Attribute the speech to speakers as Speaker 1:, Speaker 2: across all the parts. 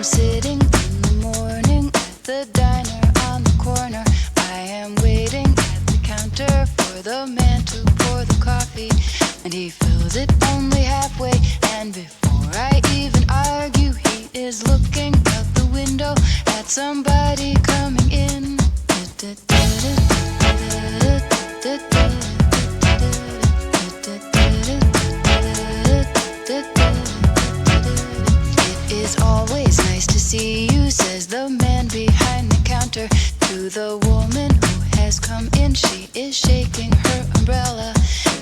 Speaker 1: Sitting in the morning at the diner on the corner. I am waiting at the counter for the man to pour the coffee, and he fills it only halfway. And before I even argue, he is looking out the window at somebody coming in. It is always nice to see you, says the man behind the counter to the woman who has come in. She is shaking her umbrella,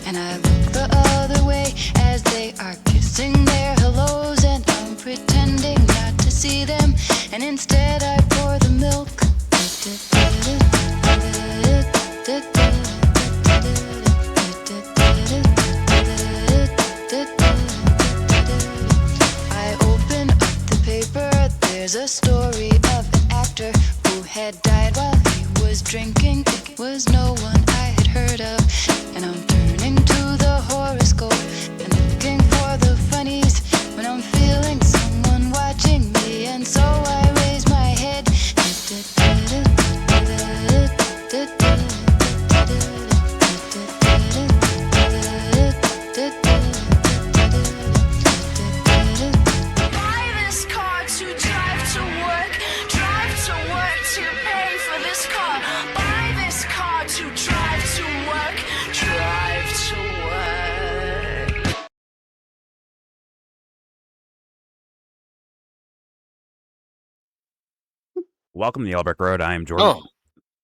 Speaker 1: and I look the other way as they are kissing their hellos, and I'm pretending not to see them, and instead I pour the milk. I open up the paper. There's a story of an actor who had died while he was drinking. It was no one I had heard of, and I'm turning to the horoscope and looking for the funnies when I'm feeling someone watching me, and so I raise my head.
Speaker 2: Buy this car to drive to work to pay for this car. Buy this car to drive to work to work.
Speaker 3: Welcome to Yellowbrick Road. I am Jordan.
Speaker 4: Oh,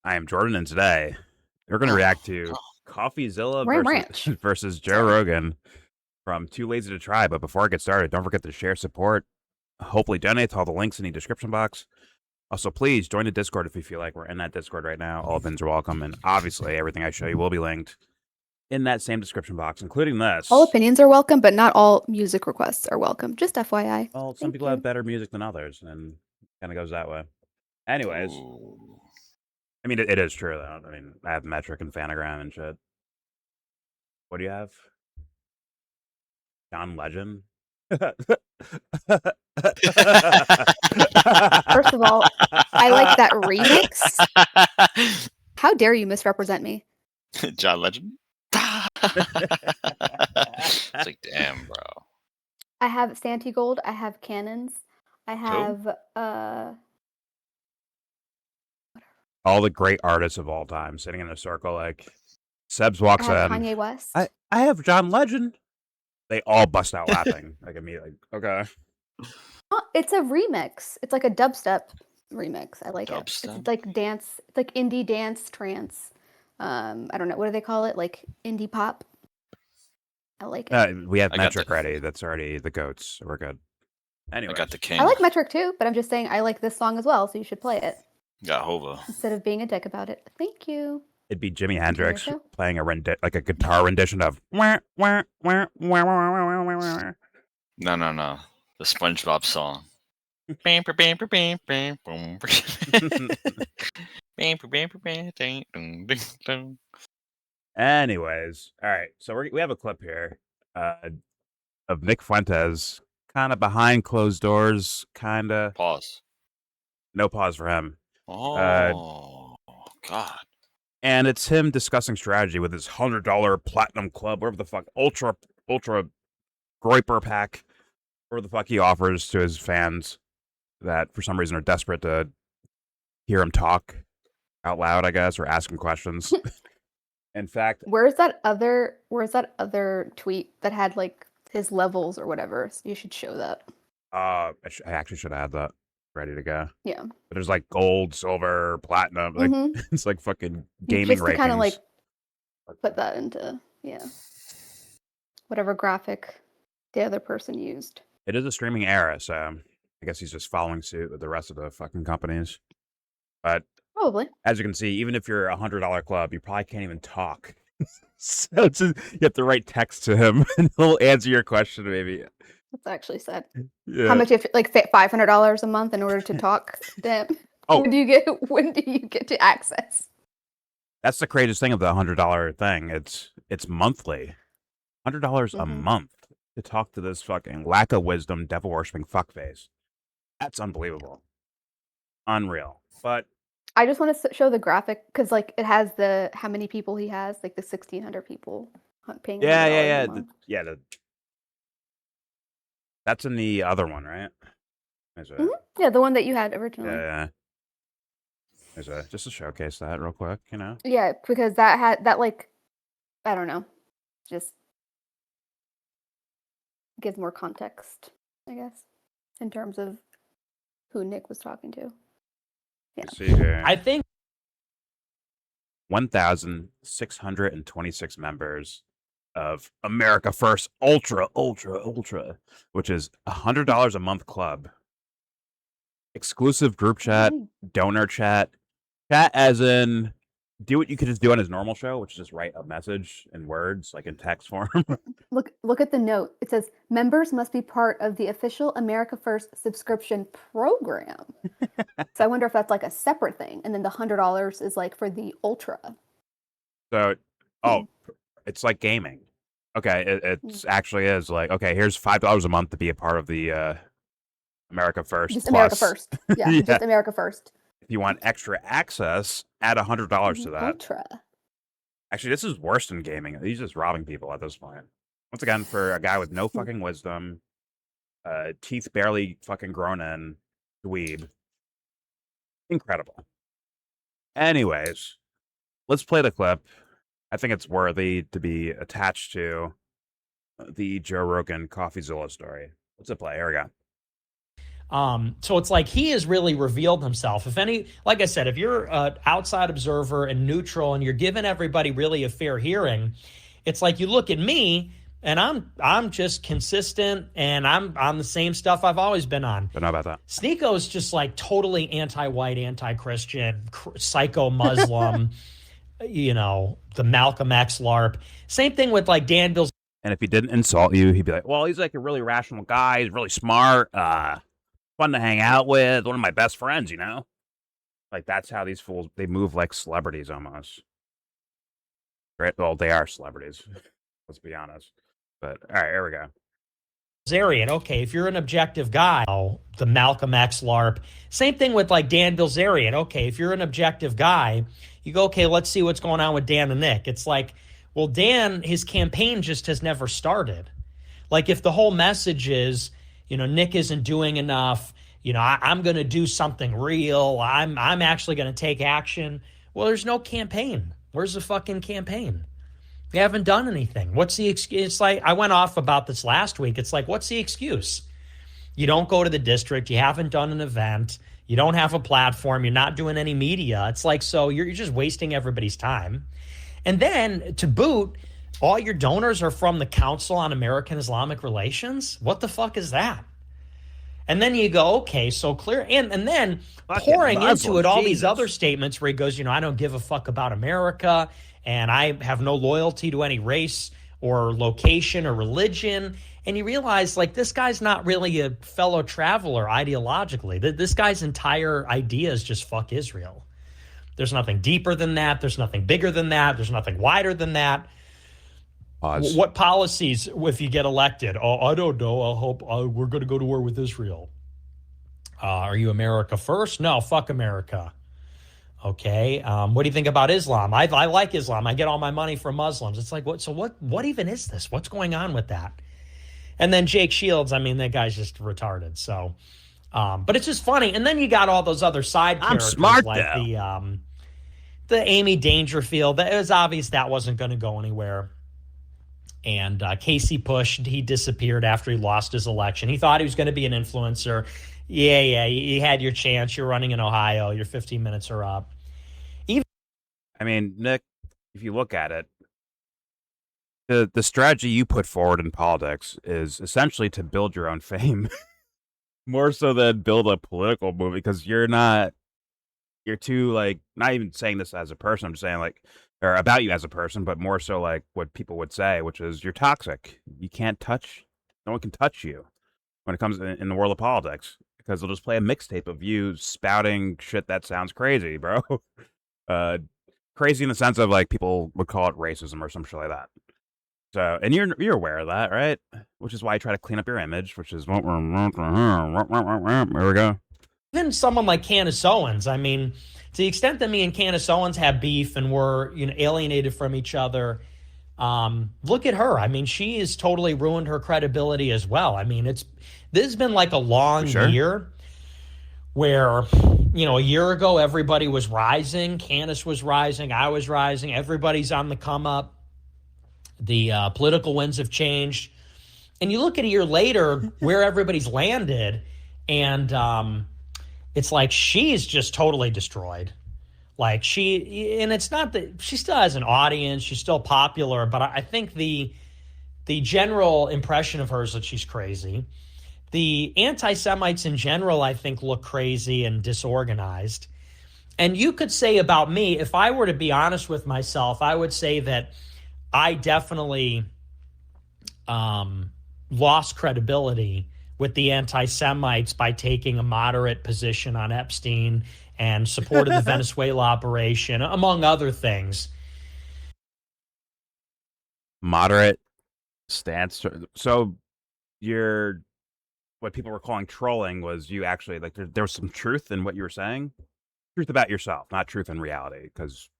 Speaker 3: I am Jordan, and today we're going to react to Coffeezilla
Speaker 5: Ram
Speaker 3: versus Joe Rogan from Too Lazy to Try. But before I get started, don't forget to share, support, hopefully donate to all the links in the description box. Also, please join the Discord if you feel like we're in that Discord right now. All opinions are welcome, and obviously everything I show you will be linked in that same description box, including this.
Speaker 5: All opinions are welcome, but not all music requests are welcome. Just FYI.
Speaker 3: Well, some
Speaker 5: Thank
Speaker 3: people
Speaker 5: you.
Speaker 3: have better music than others, and kind of goes that way. Anyways, I mean, it is true, though. I mean, I have Metric and Fanagram and shit. What do you have? John Legend?
Speaker 5: First of all, I like that remix. How dare you misrepresent me?
Speaker 4: John Legend. It's like, damn, bro.
Speaker 5: I have Santi Gold. I have Cannons. I have
Speaker 3: All the great artists of all time sitting in a circle, like Sebs
Speaker 5: I
Speaker 3: walks
Speaker 5: have
Speaker 3: in.
Speaker 5: Kanye West.
Speaker 3: I have John Legend. They all bust out laughing, like immediately. Okay.
Speaker 5: Oh, it's a remix. It's like a dubstep remix. I like it.
Speaker 4: Dubstep?
Speaker 5: It's like dance. It's like indie dance trance. I don't know, what do they call it? Like indie pop. I like it.
Speaker 3: We have
Speaker 4: I got
Speaker 3: Metric
Speaker 4: the-
Speaker 3: ready. That's already the goats. So we're good. Anyway,
Speaker 4: I got the king.
Speaker 5: I like Metric too, but I'm just saying I like this song as well, so you should play it
Speaker 4: Got Hova.
Speaker 5: instead of being a dick about it. Thank you.
Speaker 3: it'd be Jimi Hendrix
Speaker 5: show?
Speaker 3: playing a like a guitar rendition of. Wah, wah, wah, wah, wah, wah, wah, wah.
Speaker 4: No. The SpongeBob song.
Speaker 3: Anyways, all right. So we have a clip here of Nick Fuentes, kind of behind closed doors, kind of.
Speaker 4: Pause.
Speaker 3: No pause for him.
Speaker 4: Oh, God.
Speaker 3: And it's him discussing strategy with his $100 platinum club, whatever the fuck, ultra Groiper pack, whatever the fuck he offers to his fans that for some reason are desperate to hear him talk out loud, I guess, or ask him questions. In fact,
Speaker 5: Where's that other tweet that had like his levels or whatever? So you should show that.
Speaker 3: I actually should have that ready to go.
Speaker 5: Yeah.
Speaker 3: But there's like gold, silver, platinum, like
Speaker 5: Mhm.
Speaker 3: it's like fucking gaming
Speaker 5: Just to kind of
Speaker 3: rankings.
Speaker 5: like put that into whatever graphic the other person used.
Speaker 3: It is a streaming era, so I guess he's just following suit with the rest of the fucking companies. But
Speaker 5: Probably.
Speaker 3: as you can see, even if you're a $100 club, you probably can't even talk. So you have to write text to him, and he'll answer your question. Maybe.
Speaker 5: That's actually sad.
Speaker 3: Yeah.
Speaker 5: How much? If like $500 a month in order to talk to him?
Speaker 3: Oh.
Speaker 5: When do you get to access?
Speaker 3: That's the craziest thing of the $100 thing. It's monthly, $100 a month to talk to this fucking lack of wisdom, devil worshipping fuckface. That's unbelievable, unreal. But
Speaker 5: I just want to show the graphic because like it has how many people he has, like the 1,600 people paying.
Speaker 3: yeah. That's in the other one, right?
Speaker 5: Yeah, the one that you had originally.
Speaker 3: Yeah. Just to showcase that real quick, you know?
Speaker 5: Yeah, because that had that like, I don't know, just gives more context, I guess, in terms of who Nick was talking to. Yeah.
Speaker 3: Let's see here.
Speaker 6: I think
Speaker 3: 1,626 members of America First Ultra, which is $100 a month club. Exclusive group chat, donor chat as in do what you could just do on his normal show, which is just write a message in words, like in text form.
Speaker 5: Look at the note. It says members must be part of the official America First subscription program. So I wonder if that's like a separate thing, and then the $100 is like for the ultra.
Speaker 3: So, it's like gaming. Okay, it actually is like, okay, here's $5 a month to be a part of the America First.
Speaker 5: Just
Speaker 3: Plus.
Speaker 5: America First. Yeah, just America First.
Speaker 3: If you want extra access, add $100 to that.
Speaker 5: Ultra.
Speaker 3: Actually, this is worse than gaming. He's just robbing people at this point. Once again, for a guy with no fucking wisdom, teeth barely fucking grown in, dweeb. Incredible. Anyways, let's play the clip. I think it's worthy to be attached to the Joe Rogan Coffeezilla story. Let's play. Here we go.
Speaker 6: So it's like he has really revealed himself. Like I said, if you're an outside observer and neutral and you're giving everybody really a fair hearing, it's like you look at me and I'm just consistent and I'm on the same stuff I've always been on.
Speaker 3: Don't know about that.
Speaker 6: Sneako's just like totally anti-white, anti-Christian, psycho Muslim, the Malcolm X LARP. Same thing with like Danville's.
Speaker 3: And if he didn't insult you, he'd be like, well, he's like a really rational guy. He's really smart. Fun to hang out with, one of my best friends, Like, that's how these fools, they move like celebrities almost. Right? Well, they are celebrities. Let's be honest. But, all right, here we go.
Speaker 6: Bilzerian. Okay, if you're an objective guy, the Malcolm X LARP. Same thing with like Dan Bilzerian. Okay, if you're an objective guy, you go, okay, let's see what's going on with Dan and Nick. It's like, well, Dan, his campaign just has never started. Like, if the whole message is, Nick isn't doing enough. I'm going to do something real. I'm actually going to take action. Well, there's no campaign. Where's the fucking campaign? We haven't done anything. What's the excuse? It's like, I went off about this last week. It's like, what's the excuse? You don't go to the district. You haven't done an event. You don't have a platform. You're not doing any media. It's like, so you're just wasting everybody's time. And then to boot, all your donors are from the Council on American Islamic Relations? What the fuck is that? And then you go, okay, so clear. And then pouring into it all these other statements where he goes, I don't give a fuck about America, and I have no loyalty to any race or location or religion. And you realize, like, this guy's not really a fellow traveler ideologically. This guy's entire idea is just fuck Israel. There's nothing deeper than that. There's nothing bigger than that. There's nothing wider than that. What policies if you get elected? Oh, I don't know. I hope we're going to go to war with Israel. Are you America first? No, fuck America. Okay. What do you think about Islam? I like Islam. I get all my money from Muslims. It's like, what? So what even is this? What's going on with that? And then Jake Shields, that guy's just retarded. So, but it's just funny. And then you got all those other side characters.
Speaker 3: I'm smart,
Speaker 6: like the Amy Dangerfield. It was obvious that wasn't going to go anywhere. And Casey Push, he disappeared after he lost his election. He thought he was going to be an influencer. Yeah, you had your chance. You're running in Ohio. Your 15 minutes are up.
Speaker 3: Nick, if you look at it, the strategy you put forward in politics is essentially to build your own fame, more so than build a political movie. Because you're too like, not even saying this as a person. I'm saying like, or about you as a person, but more so like what people would say, which is you're toxic. You can't touch. No one can touch you when it comes in the world of politics, because they'll just play a mixtape of you spouting shit that sounds crazy, bro. Crazy in the sense of like people would call it racism or some shit like that. So, and you're aware of that, right? Which is why I try to clean up your image, which is there we go.
Speaker 6: Even someone like Candace Owens, I mean, to the extent that me and Candace Owens have beef and we're alienated from each other, look at her. I mean, she has totally ruined her credibility as well. I mean, this has been like a long year where, a year ago everybody was rising. Candace was rising. I was rising. Everybody's on the come up. The political winds have changed. And you look at a year later where everybody's landed, and it's like she's just totally destroyed. Like and it's not that she still has an audience, she's still popular, but I think the general impression of her is that she's crazy. The anti-Semites in general, I think, look crazy and disorganized. And you could say about me, if I were to be honest with myself, I would say that I definitely lost credibility with the anti-Semites by taking a moderate position on Epstein and supported the Venezuela operation, among other things.
Speaker 3: Moderate stance. So what people were calling trolling was you actually, like, there was some truth in what you were saying. Truth about yourself, not truth in reality, because,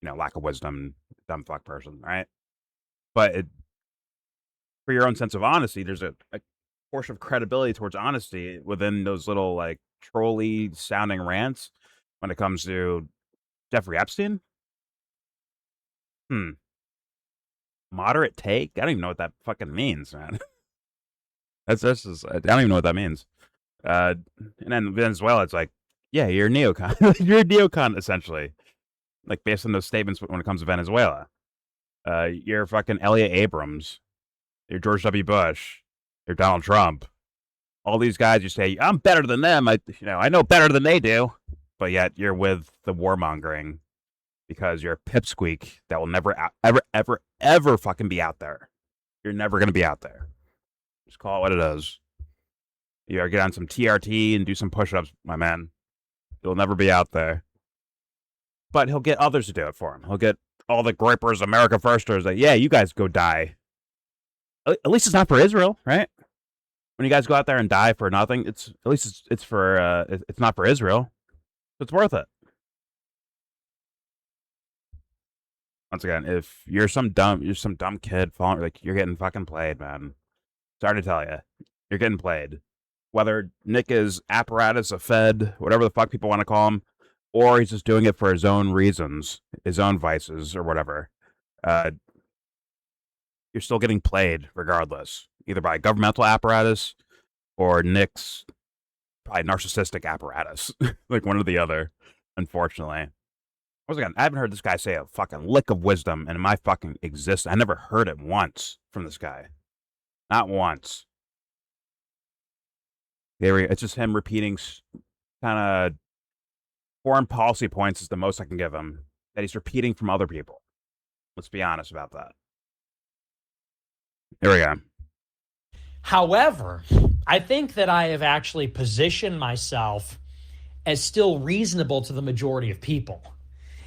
Speaker 3: lack of wisdom, dumb fuck person, right? But for your own sense of honesty, there's a portion of credibility towards honesty within those little, like, trolly sounding rants when it comes to Jeffrey Epstein. Moderate take? I don't even know what that fucking means, man. That's just, I don't even know what that means. And then Venezuela, it's like, yeah, you're a neocon. You're a neocon, essentially. Like, based on those statements when it comes to Venezuela. You're fucking Elliot Abrams. You're George W. Bush. You're Donald Trump. All these guys, you say, I'm better than them. I know better than they do. But yet you're with the warmongering because you're a pipsqueak that will never, ever fucking be out there. You're never going to be out there. Just call it what it is. You gotta get on some TRT and do some push-ups, my man. You'll never be out there. But he'll get others to do it for him. He'll get all the groypers, America Firsters, like, yeah, you guys go die. At least it's not for Israel, right? When you guys go out there and die for nothing, it's not for Israel. It's worth it. Once again, if you're some dumb kid falling, like, you're getting fucking played, man. Sorry to tell you, you're getting played. Whether Nick is apparatus, a Fed, whatever the fuck people want to call him, or he's just doing it for his own reasons, his own vices, or whatever, you're still getting played regardless, either by governmental apparatus or Nick's probably narcissistic apparatus, like one or the other, unfortunately. Once again, I haven't heard this guy say a fucking lick of wisdom in my fucking existence. I never heard it once from this guy. Not once. It's just him repeating kind of foreign policy points is the most I can give him that he's repeating from other people. Let's be honest about that. There we go.
Speaker 6: However, I think that I have actually positioned myself as still reasonable to the majority of people.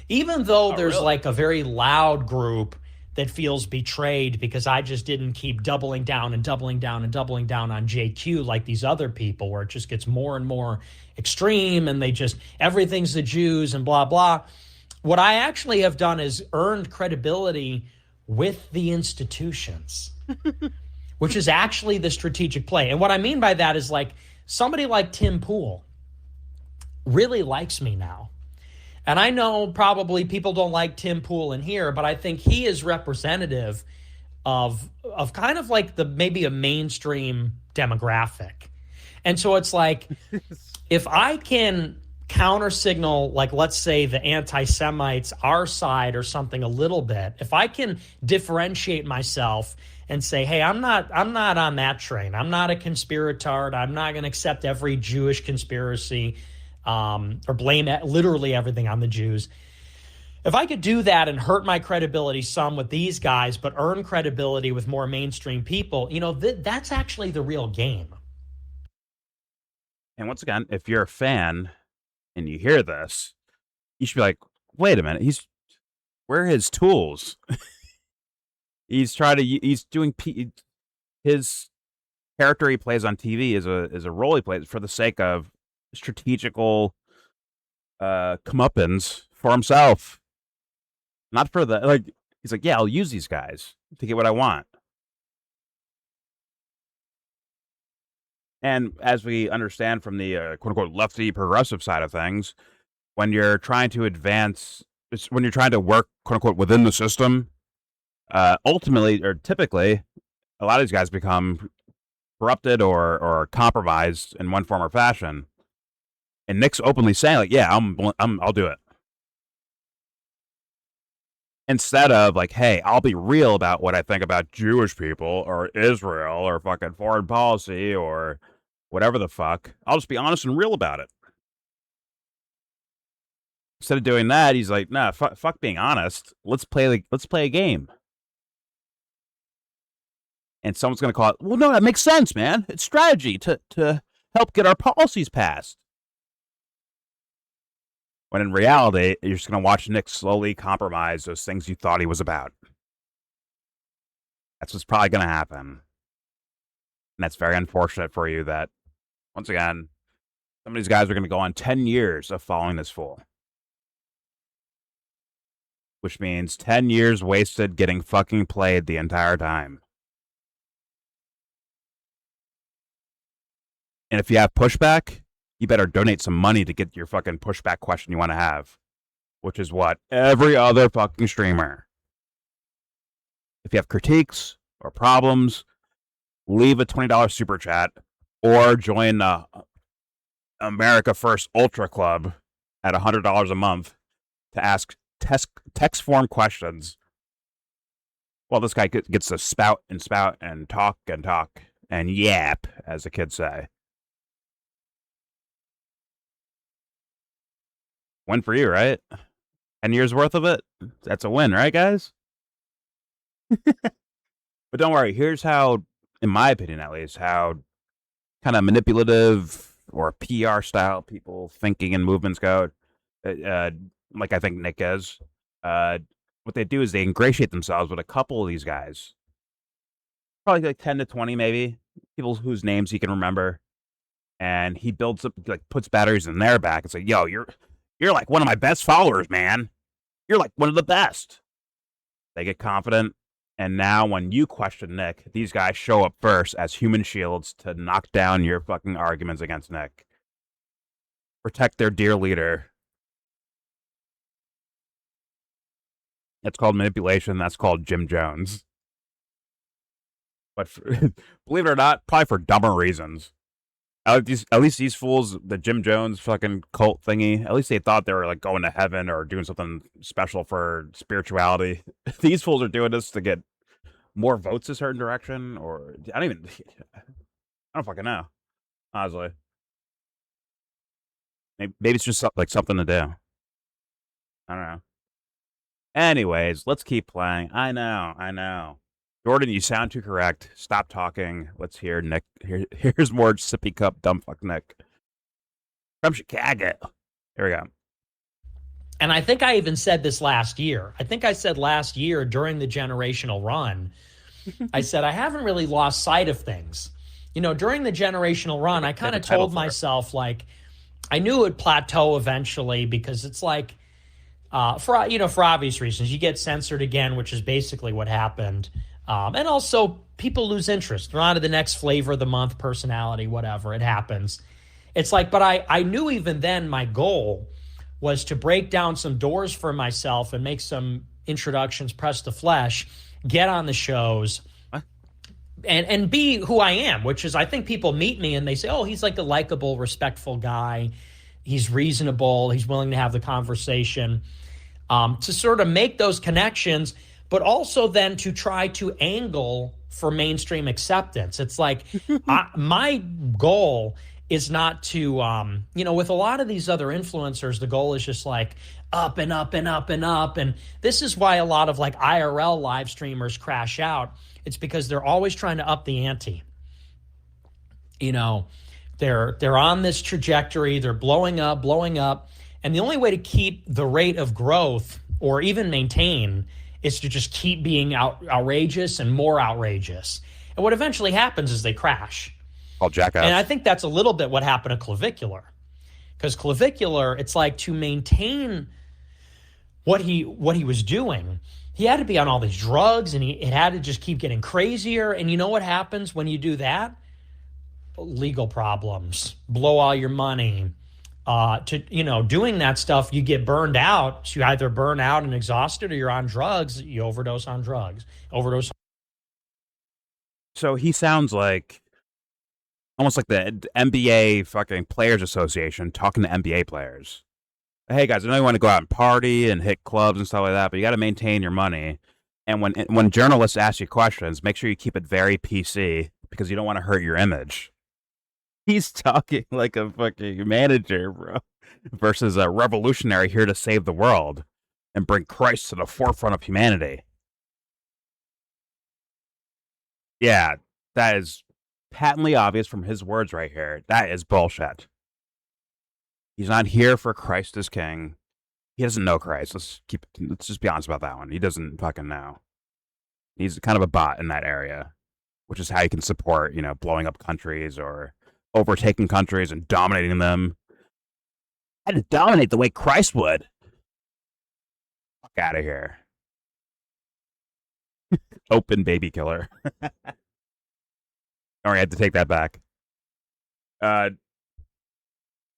Speaker 6: Even though there's really, like, a very loud group that feels betrayed because I just didn't keep doubling down on JQ like these other people, where it just gets more and more extreme and everything's the Jews and blah, blah. What I actually have done is earned credibility with the institutions, which is actually the strategic play. And what I mean by that is, like, somebody like Tim Pool really likes me now. And I know probably people don't like Tim Pool in here, but I think he is representative of kind of like maybe a mainstream demographic. And so it's like, if I can counter signal, like let's say the anti-Semites, our side or something a little bit, if I can differentiate myself and say, hey, I'm not on that train. I'm not a conspiratard. I'm not going to accept every Jewish conspiracy or blame literally everything on the Jews. If I could do that and hurt my credibility some with these guys, but earn credibility with more mainstream people, you know, that's actually the real game.
Speaker 3: And once again, if you're a fan and you hear this, you should be like, wait a minute, where are his tools? He's doing his character he plays on TV is a role he plays for the sake of strategical comeuppance for himself. Not for the, like, he's like, yeah, I'll use these guys to get what I want. And as we understand from the quote-unquote lefty progressive side of things, when you're trying to advance, when you're trying to work, quote-unquote, within the system, ultimately, or typically, a lot of these guys become corrupted or compromised in one form or fashion. And Nick's openly saying, like, yeah, I'll do it. Instead of like, hey, I'll be real about what I think about Jewish people or Israel or fucking foreign policy or whatever the fuck. I'll just be honest and real about it. Instead of doing that, he's like, nah, fuck being honest. Let's play a game. And someone's gonna call it, well, no, that makes sense, man. It's strategy to help get our policies passed. When in reality, you're just going to watch Nick slowly compromise those things you thought he was about. That's what's probably going to happen. And that's very unfortunate for you that, once again, some of these guys are going to go on 10 years of following this fool. Which means 10 years wasted getting fucking played the entire time. And if you have pushback, you better donate some money to get your fucking pushback question you want to have. Which is what every other fucking streamer. If you have critiques or problems, leave a $20 super chat or join the America First Ultra Club at $100 a month to ask text form questions. Well, this guy gets to spout and talk and yap, as the kids say. Win for you, right? 10 years worth of it? That's a win, right, guys? But don't worry. Here's how, in my opinion at least, how kind of manipulative or PR style people thinking and movements go. Like I think Nick is. What they do is they ingratiate themselves with a couple of these guys. Probably like 10 to 20 maybe. People whose names he can remember. And he builds up, like puts batteries in their back and say, yo, you're like one of my best followers, man. You're like one of the best. They get confident. And now when you question Nick, these guys show up first as human shields to knock down your fucking arguments against Nick. Protect their dear leader. That's called manipulation. That's called Jim Jones. But believe it or not, probably for dumber reasons. At least these fools, the Jim Jones fucking cult thingy, at least they thought they were like going to heaven or doing something special for spirituality. These fools are doing this to get more votes a certain direction, or I don't fucking know. Honestly, maybe it's just like something to do. I don't know. Anyways, let's keep playing. I know. Jordan, you sound too correct. Stop talking. Let's hear Nick. Here's more sippy cup dumb fuck Nick from Chicago. Here we go.
Speaker 6: And I think I even said this last year. I think I said last year during the generational run, I said I haven't really lost sight of things. You know, during the generational run, I kind of told myself, like, I knew it would plateau eventually because it's like, for obvious reasons, you get censored again, which is basically what happened. And also, people lose interest. They're on to the next flavor of the month, personality, whatever. It happens. It's like, but I knew even then my goal was to break down some doors for myself and make some introductions, press the flesh, get on the shows, and be who I am, which is I think people meet me and they say, oh, he's like a likable, respectful guy. He's reasonable. He's willing to have the conversation, to sort of make those connections, but also then to try to angle for mainstream acceptance. It's like my goal is not to, with a lot of these other influencers, the goal is just like up and up and up and up. And this is why a lot of like IRL live streamers crash out. It's because they're always trying to up the ante. They're on this trajectory, they're blowing up, and the only way to keep the rate of growth or even maintain is to just keep being outrageous and more outrageous. And what eventually happens is they crash.
Speaker 3: I'll jackass.
Speaker 6: And I think that's a little bit what happened to Clavicular. Because Clavicular, it's like to maintain what he was doing, he had to be on all these drugs, and it had to just keep getting crazier. And you know what happens when you do that? Legal problems, blow all your money. Doing that stuff, you get burned out. So you either burn out and exhausted, or you're on drugs. You overdose on drugs.
Speaker 3: So he sounds like almost like the NBA fucking Players Association talking to NBA players. Hey guys, I know you want to go out and party and hit clubs and stuff like that, but you got to maintain your money. And when journalists ask you questions, make sure you keep it very PC because you don't want to hurt your image. He's talking like a fucking manager, bro, versus a revolutionary here to save the world and bring Christ to the forefront of humanity. Yeah, that is patently obvious from his words right here. That is bullshit. He's not here for Christ as king. He doesn't know Christ. Let's just be honest about that one. He doesn't fucking know. He's kind of a bot in that area, which is how you can support, blowing up countries or overtaking countries and dominating them. I had to dominate the way Christ would. Fuck out of here. Open baby killer. Or I had to take that back.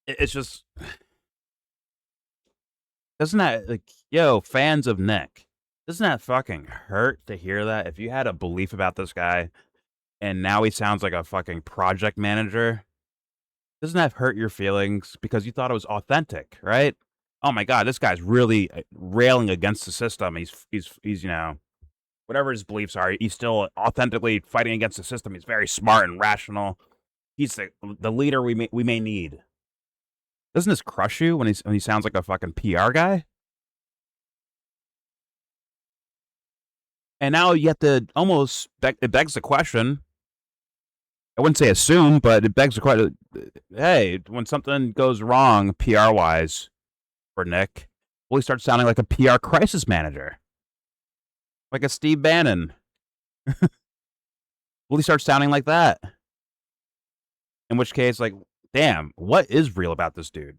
Speaker 3: It's just, doesn't that, fans of Nick, doesn't that fucking hurt to hear that? If you had a belief about this guy and now he sounds like a fucking project manager, doesn't that hurt your feelings because you thought it was authentic, right? Oh my God, this guy's really railing against the system. He's whatever his beliefs are, he's still authentically fighting against the system. He's very smart and rational. He's the leader we may need. Doesn't this crush you when he sounds like a fucking PR guy? And now you have to almost, it begs the question, I wouldn't say assume, but it begs the question, hey, when something goes wrong PR-wise for Nick, will he start sounding like a PR crisis manager? Like a Steve Bannon? Will he start sounding like that? In which case, damn, what is real about this dude?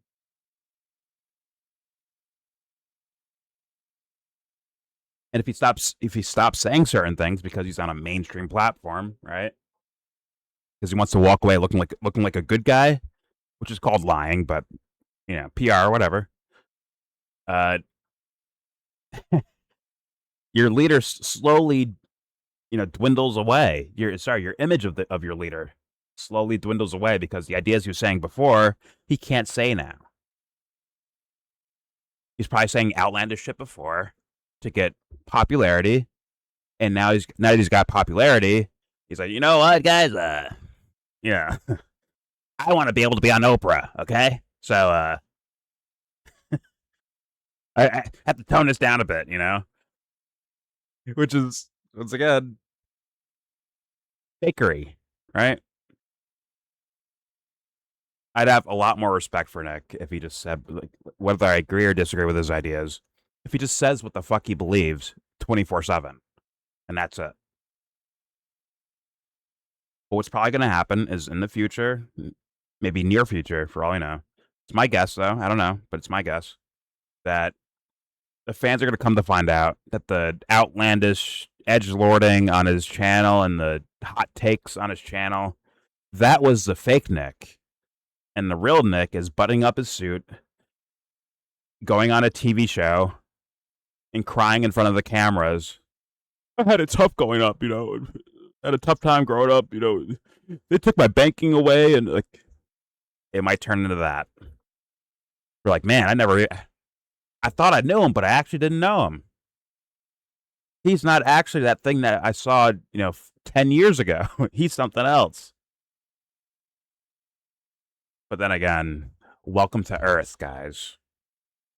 Speaker 3: And if he stops saying certain things because he's on a mainstream platform, right? Because he wants to walk away looking like a good guy, which is called lying, but PR, whatever. Your leader slowly, dwindles away. Your image of your leader slowly dwindles away because the ideas he was saying before, he can't say now. He's probably saying outlandish shit before to get popularity, and now that he's got popularity, he's like, you know what, guys? I want to be able to be on Oprah, okay? So, I have to tone this down a bit, which is, once again, fakery, right? I'd have a lot more respect for Nick if he just said, whether I agree or disagree with his ideas, if he just says what the fuck he believes 24/7, and that's it. But what's probably going to happen is in the future, maybe near future, for all I know, it's my guess though, I don't know, but it's my guess, that the fans are going to come to find out that the outlandish edgelording on his channel and the hot takes on his channel, that was the fake Nick. And the real Nick is buttoning up his suit, going on a TV show, and crying in front of the cameras. I had it tough going up, I had a tough time growing up, They took my banking away, and it might turn into that. We're like, man, I thought I knew him, but I actually didn't know him. He's not actually that thing that I saw, 10 years ago. He's something else. But then again, welcome to Earth, guys.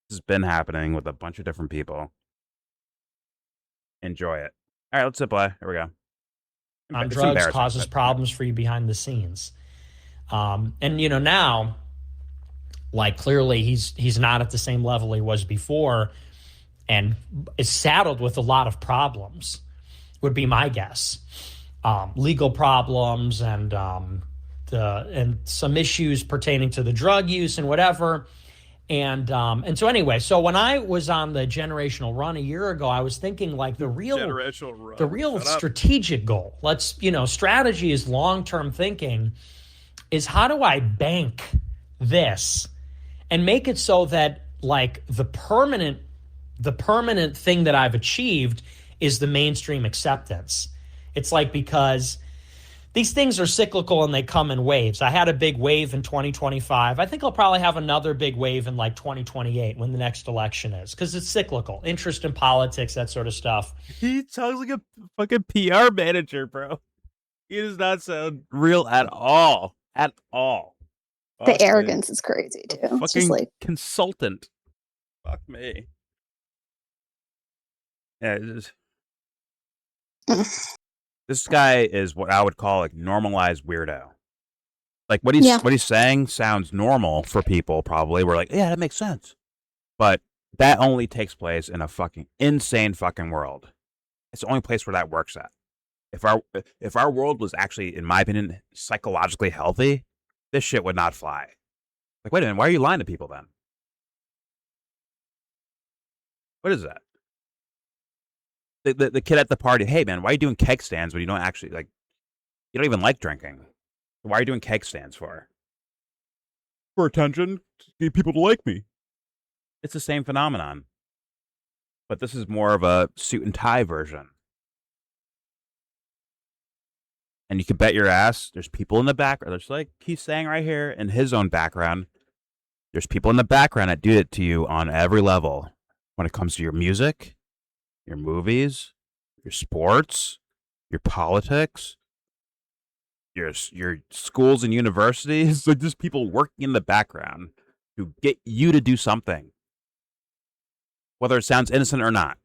Speaker 3: This has been happening with a bunch of different people. Enjoy it. All right, let's hit play. Here we go.
Speaker 6: On
Speaker 3: It's
Speaker 6: drugs
Speaker 3: embarrassing,
Speaker 6: causes
Speaker 3: but-
Speaker 6: problems for you behind the scenes. And now, like, clearly he's not at the same level he was before, and is saddled with a lot of problems, would be my guess. Legal problems and some issues pertaining to the drug use and whatever. And so anyway, so when I was on the generational run a year ago, I was thinking like the real strategic goal. Strategy is long-term thinking, is how do I bank this and make it so that like the permanent thing that I've achieved is the mainstream acceptance. It's like, because these things are cyclical and they come in waves. I had a big wave in 2025. I think I'll probably have another big wave in like 2028 when the next election is, because it's cyclical. Interest in politics, that sort of stuff.
Speaker 3: He talks like a fucking PR manager, bro. He does not sound real at all. At all.
Speaker 5: The
Speaker 3: Fuck
Speaker 5: arrogance is crazy too.
Speaker 3: me.
Speaker 5: It's just
Speaker 3: Fucking
Speaker 5: like,
Speaker 3: consultant. Fuck me. Yeah, this guy is what I would call like normalized weirdo. Like what he's saying sounds normal for people probably. We're like, yeah, that makes sense. But that only takes place in a fucking insane fucking world. It's the only place where that works at. If our world was actually, in my opinion, psychologically healthy, this shit would not fly. Like, wait a minute, why are you lying to people then? What is that? The kid at the party, hey man, why are you doing keg stands when you don't actually you don't even like drinking? Why are you doing keg stands for? For attention, to get people to like me. It's the same phenomenon. But this is more of a suit and tie version. And you can bet your ass there's people in the background. There's like he's saying right here in his own background. There's people in the background that do it to you on every level. When it comes to your music, your movies, your sports, your politics, your schools and universities. Like there's people working in the background to get you to do something, whether it sounds innocent or not.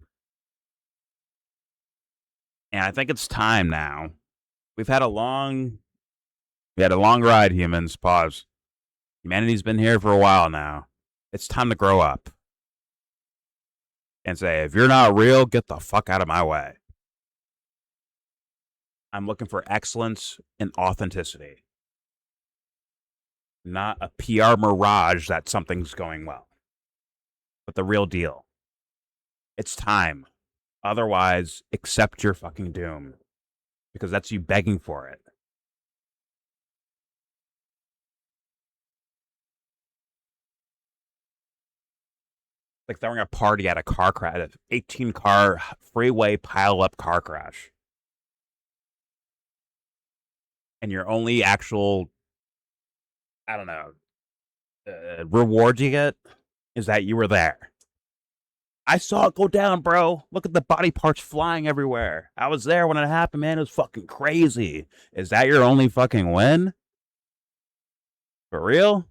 Speaker 3: And I think it's time now. We've had a long ride, humans. Pause. Humanity's been here for a while now. It's time to grow up. And say, if you're not real, get the fuck out of my way. I'm looking for excellence and authenticity. Not a PR mirage that something's going well. But the real deal. It's time. Otherwise, accept your fucking doom. Because that's you begging for it. Like throwing a party at a car crash, an 18-car freeway pile-up car crash. And your only actual, I don't know, reward you get is that you were there. I saw it go down, bro. Look at the body parts flying everywhere. I was there when it happened, man. It was fucking crazy. Is that your only fucking win? For real?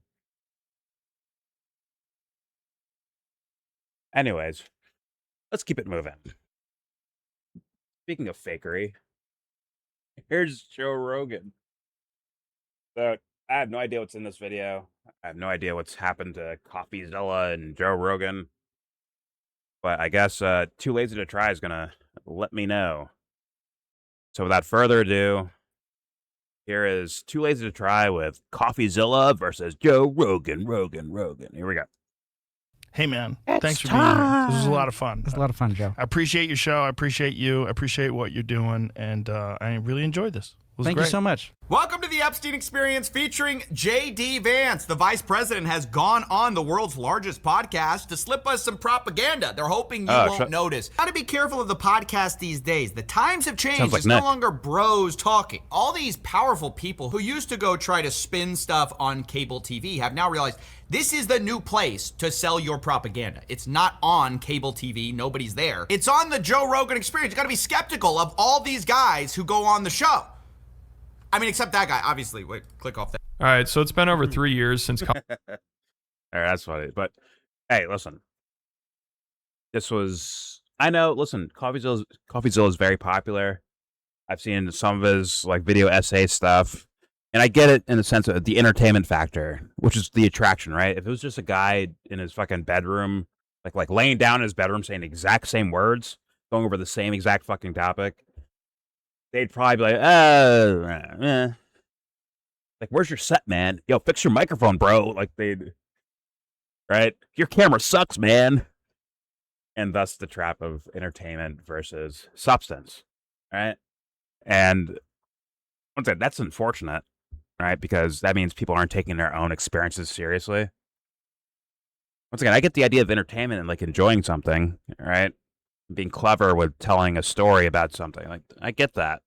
Speaker 3: Anyways, let's keep it moving. Speaking of fakery, here's Joe Rogan. So, I have no idea what's in this video. I have no idea what's happened to Coffeezilla and Joe Rogan. But I guess Too Lazy to Try is going to let me know. So without further ado, here is Too Lazy to Try with Coffeezilla versus Joe Rogan. Here we go.
Speaker 7: Hey, man.
Speaker 3: It's
Speaker 7: Thanks for being here. This was a lot of fun.
Speaker 8: It was a lot of fun, Joe.
Speaker 7: I appreciate your show. I appreciate you. I appreciate what you're doing. And I really enjoyed this. was
Speaker 8: Thank
Speaker 7: great.
Speaker 8: you so much.
Speaker 9: Welcome to the Epstein Experience featuring J.D. Vance. The vice president has gone on the world's largest podcast to slip us some propaganda. They're hoping you won't notice. Got to be careful of the podcast these days. The times have changed. It's no longer bros talking. All these powerful people who used to go try to spin stuff on cable TV have now realized this is the new place to sell your propaganda. It's not on cable TV. Nobody's there. It's on the Joe Rogan Experience. You got to be skeptical of all these guys who go on the show. I mean, except that guy, obviously. Wait, click off that.
Speaker 10: All right, so it's been over 3 years since.
Speaker 3: All right, that's funny. But hey, listen. This was. I know. Listen, Coffeezilla is very popular. I've seen some of his like video essay stuff, and I get it in the sense of the entertainment factor, which is the attraction, right? If it was just a guy in his fucking bedroom, like laying down in his bedroom saying the exact same words, going over the same exact fucking topic, they'd probably be like, like, where's your set, man? Yo, fix your microphone, bro. Like, right? Your camera sucks, man. And thus the trap of entertainment versus substance, right? And once again, that's unfortunate, right? Because that means people aren't taking their own experiences seriously. Once again, I get the idea of entertainment and like enjoying something, right? Being clever with telling a story about something. Like, I get that.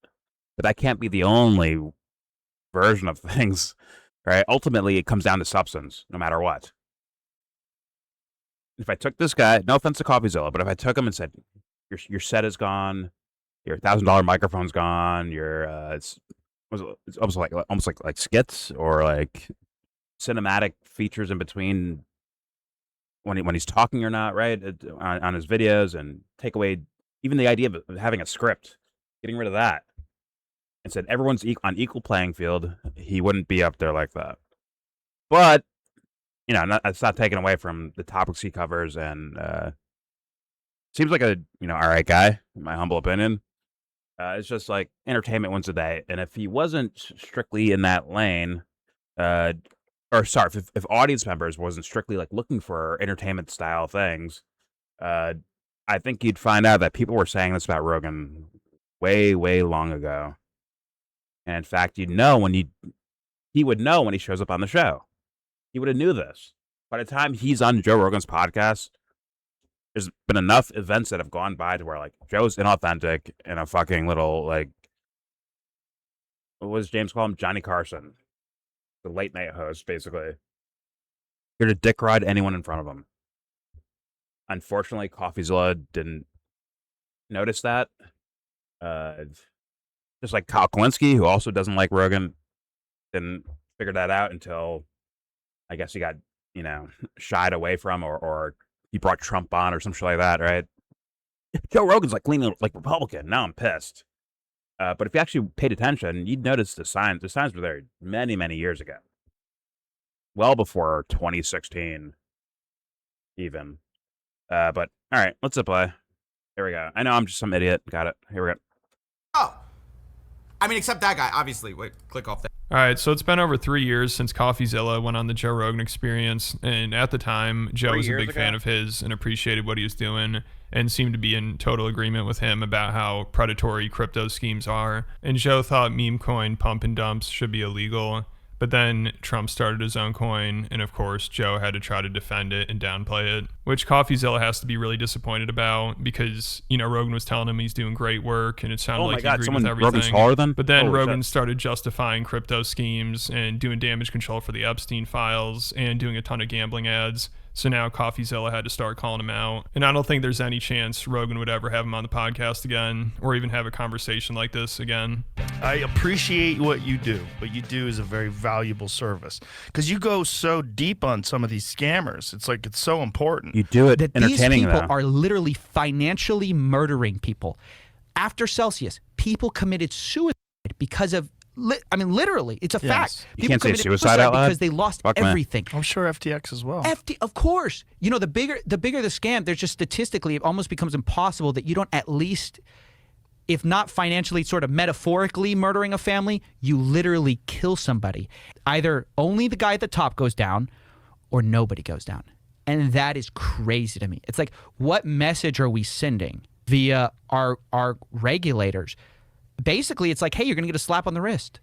Speaker 3: But that can't be the only version of things, right? Ultimately, it comes down to substance, no matter what. If I took this guy, no offense to Coffeezilla, but if I took him and said, your set is gone, your $1,000 microphone's gone, your it's almost like skits or like cinematic features in between when he's talking or not, right? On his videos, and take away even the idea of having a script, getting rid of that, and said everyone's on equal playing field, he wouldn't be up there like that. But you know, it's not taken away from the topics he covers, and seems like a all right guy, in my humble opinion. It's just like entertainment wins the day, and if he wasn't strictly in that lane, or sorry, if audience members wasn't strictly like looking for entertainment style things, I think you'd find out that people were saying this about Rogan way, way long ago. And in fact, he would know when he shows up on the show. He would have knew this. By the time he's on Joe Rogan's podcast, there's been enough events that have gone by to where like Joe's inauthentic and a fucking little like, what was James call him? Johnny Carson. The late night host, basically. Here to dick ride anyone in front of him. Unfortunately, Coffeezilla didn't notice that. Just like Kyle Kalinske, who also doesn't like Rogan, didn't figure that out until I guess he got, shied away from or he brought Trump on or some shit like that, right? Joe Rogan's like leaning like Republican. Now I'm pissed. But if you actually paid attention, you'd notice the signs. The signs were there many, many years ago. Well before 2016, even. But, all right, let's hit play. Here we go. I know I'm just some idiot. Got it. Here we go.
Speaker 9: Oh. I mean, except that guy, obviously. Wait, click off that.
Speaker 10: All right, so it's been over 3 years since Coffeezilla went on the Joe Rogan Experience, and at the time, Joe was a big fan of his and appreciated what he was doing and seemed to be in total agreement with him about how predatory crypto schemes are. And Joe thought meme coin pump and dumps should be illegal, but then Trump started his own coin, and of course, Joe had to try to defend it and downplay it, which Coffeezilla has to be really disappointed about because, Rogan was telling him he's doing great work, and it sounded like he agreed with everything.
Speaker 3: Rogan's taller than?
Speaker 10: But then Rogan started justifying crypto schemes and doing damage control for the Epstein files and doing a ton of gambling ads. So now Coffeezilla had to start calling him out. And I don't think there's any chance Rogan would ever have him on the podcast again or even have a conversation like this again.
Speaker 7: I appreciate what you do. What you do is a very valuable service because you go so deep on some of these scammers. It's like it's so important.
Speaker 3: You do it
Speaker 8: That these people are literally financially murdering people. After Celsius, people committed suicide because of literally, it's a fact.
Speaker 3: You can't say suicide out loud
Speaker 8: because they lost everything.
Speaker 7: I'm sure FTX as well.
Speaker 8: Of course. The bigger the scam, there's just statistically, it almost becomes impossible that you don't at least, if not financially, sort of metaphorically murdering a family, you literally kill somebody. Either only the guy at the top goes down or nobody goes down. And that is crazy to me. It's like, what message are we sending via our regulators? basically it's like, hey, you're going to get a slap on the wrist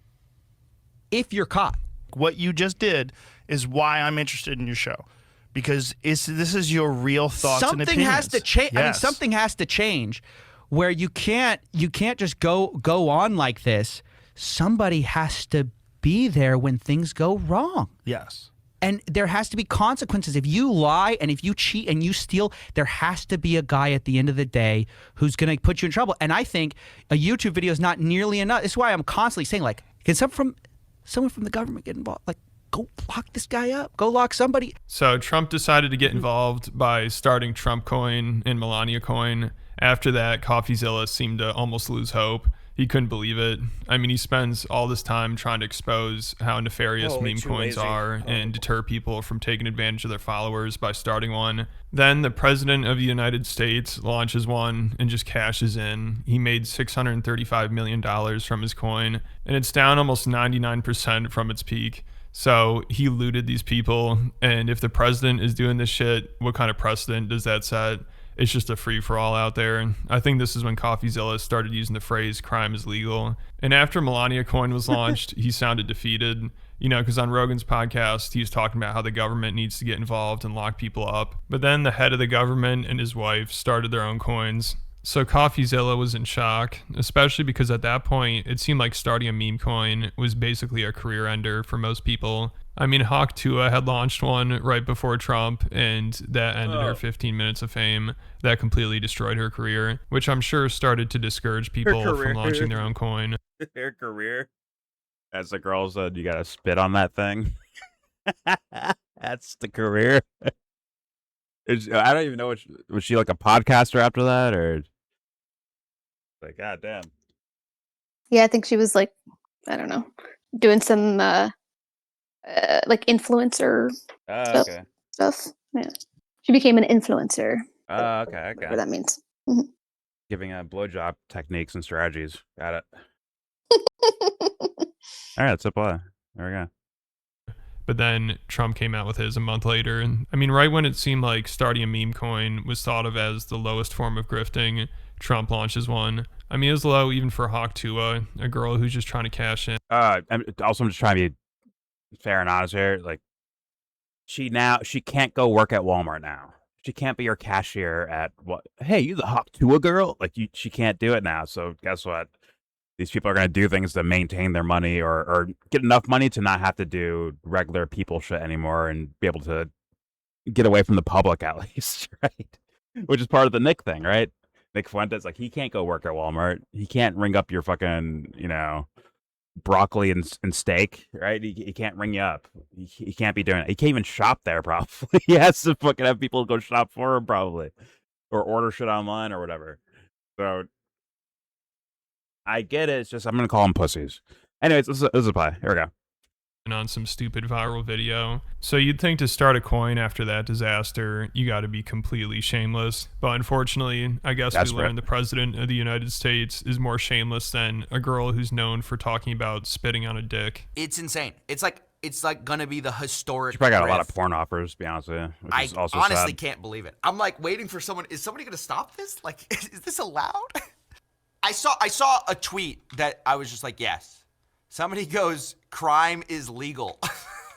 Speaker 8: if you're caught.
Speaker 7: What you just did is why I'm interested in your show, because this is your real thoughts and opinions.
Speaker 8: Something has to change.
Speaker 7: Yes.
Speaker 8: I mean, something has to change where you can't just go on like this. Somebody has to be there when things go wrong.
Speaker 7: Yes.
Speaker 8: And there has to be consequences. If you lie and if you cheat and you steal, there has to be a guy at the end of the day who's going to put you in trouble. And I think a YouTube video is not nearly enough. This is why I'm constantly saying, like, can someone from the government get involved? Like, go lock this guy up. Go lock somebody.
Speaker 10: So Trump decided to get involved by starting Trump Coin and Melania Coin. After that, Coffeezilla seemed to almost lose hope. He couldn't believe it. I mean, he spends all this time trying to expose how nefarious meme coins are and deter people from taking advantage of their followers by starting one. Then the president of the United States launches one and just cashes in. He made $635 million from his coin, and it's down almost 99% from its peak. So he looted these people, and if the president is doing this shit, what kind of precedent does that set? It's just a free-for-all out there. And I think this is when Coffeezilla started using the phrase crime is legal. And after Melania Coin was launched, he sounded defeated, you know, because on Rogan's podcast, he was talking about how the government needs to get involved and lock people up. But then the head of the government and his wife started their own coins. So Coffeezilla was in shock, especially because at that point, it seemed like starting a meme coin was basically a career ender for most people. I mean, Hawk Tua had launched one right before Trump, and that ended her 15 minutes of fame. That completely destroyed her career, which I'm sure started to discourage people from launching their own coin.
Speaker 3: Her career? As the girl said, you gotta spit on that thing. That's the career. I don't even know. Was she like a podcaster after that, or like, god damn?
Speaker 5: Yeah, I think she was like, I don't know, doing some like influencer stuff. Yeah, she became an influencer.
Speaker 3: Okay.
Speaker 5: Whatever that means.
Speaker 3: Giving blowjob techniques and strategies. Got it. All right, let's apply. There we go.
Speaker 10: But then Trump came out with his a month later. And I mean, right when it seemed like starting a meme coin was thought of as the lowest form of grifting, Trump launches one. I mean, it was low even for Hawk Tua, a girl who's just trying to cash in.
Speaker 3: I'm just trying to be fair and honest here. Like, she can't go work at Walmart now. She can't be your cashier at what? Hey, you the Hawk Tua girl? Like, she can't do it now. So guess what? These people are going to do things to maintain their money or get enough money to not have to do regular people shit anymore and be able to get away from the public at least, right? Which is part of the Nick thing, right? Nick Fuentes, like, he can't go work at Walmart. He can't ring up your fucking, broccoli and steak, right? He can't ring you up. He can't be doing it. He can't even shop there, probably. He has to fucking have people go shop for him, probably. Or order shit online or whatever. So I get it. It's just I'm gonna call them pussies. Anyways, let's apply. Here we go.
Speaker 10: On some stupid viral video. So you'd think to start a coin after that disaster, you got to be completely shameless. But unfortunately, I guess we learned the president of the United States is more shameless than a girl who's known for talking about spitting on a dick.
Speaker 9: It's insane. It's like gonna be the historic.
Speaker 3: She probably got a lot of porn offers, to be honest with you.
Speaker 9: I
Speaker 3: is also
Speaker 9: honestly
Speaker 3: sad.
Speaker 9: can't believe it. I'm like waiting for someone. Is somebody gonna stop this? Like, is this allowed? I saw a tweet that I was just like, yes. Somebody goes, crime is legal.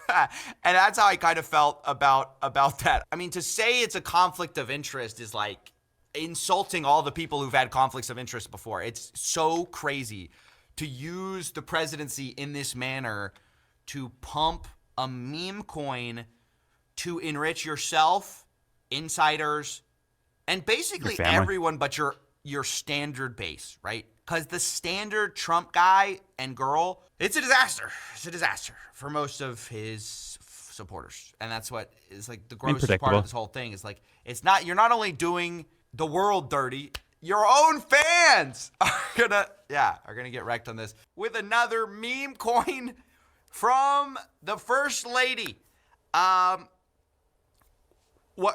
Speaker 9: And that's how I kind of felt about that. I mean, to say it's a conflict of interest is like insulting all the people who've had conflicts of interest before. It's so crazy to use the presidency in this manner to pump a meme coin to enrich yourself, insiders, and basically everyone but your standard base, right? Because the standard Trump guy and girl, it's a disaster. It's a disaster for most of his supporters. And that's what is like the grossest part of this whole thing is like, you're not only doing the world dirty, your own fans are gonna get wrecked on this with another meme coin from the first lady. What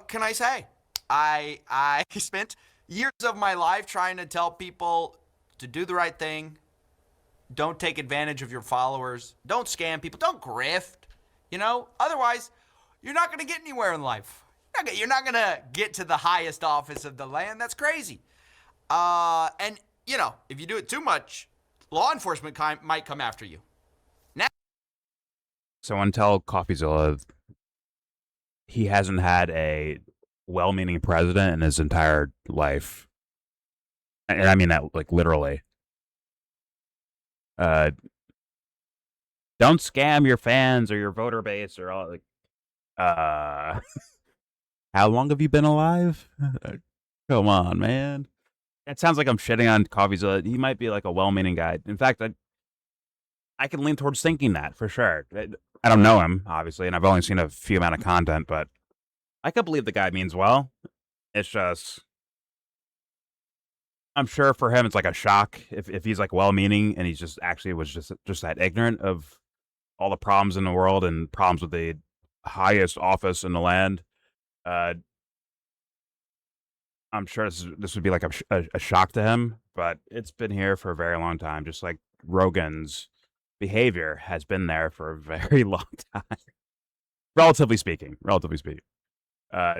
Speaker 9: can I say? I spent years of my life trying to tell people to do the right thing. Don't take advantage of your followers. Don't scam people. Don't grift. Otherwise, you're not going to get anywhere in life. You're not going to get to the highest office of the land. That's crazy. And if you do it too much, law enforcement might come after you.
Speaker 3: So until Coffeezilla, he hasn't had a well-meaning president in his entire life. And I mean that, like, literally. Don't scam your fans or your voter base or all, like, how long have you been alive? Come on, man. It sounds like I'm shitting on Coffeezilla. He might be like a well-meaning guy. In fact, I can lean towards thinking that for sure. I don't know him, obviously, and I've only seen a few amount of content, but I could believe the guy means well. It's just, I'm sure for him it's like a shock if he's like well-meaning and he's just actually was just that ignorant of all the problems in the world and problems with the highest office in the land. I'm sure this would be like a shock to him, but it's been here for a very long time, just like Rogan's behavior has been there for a very long time. Relatively speaking. But all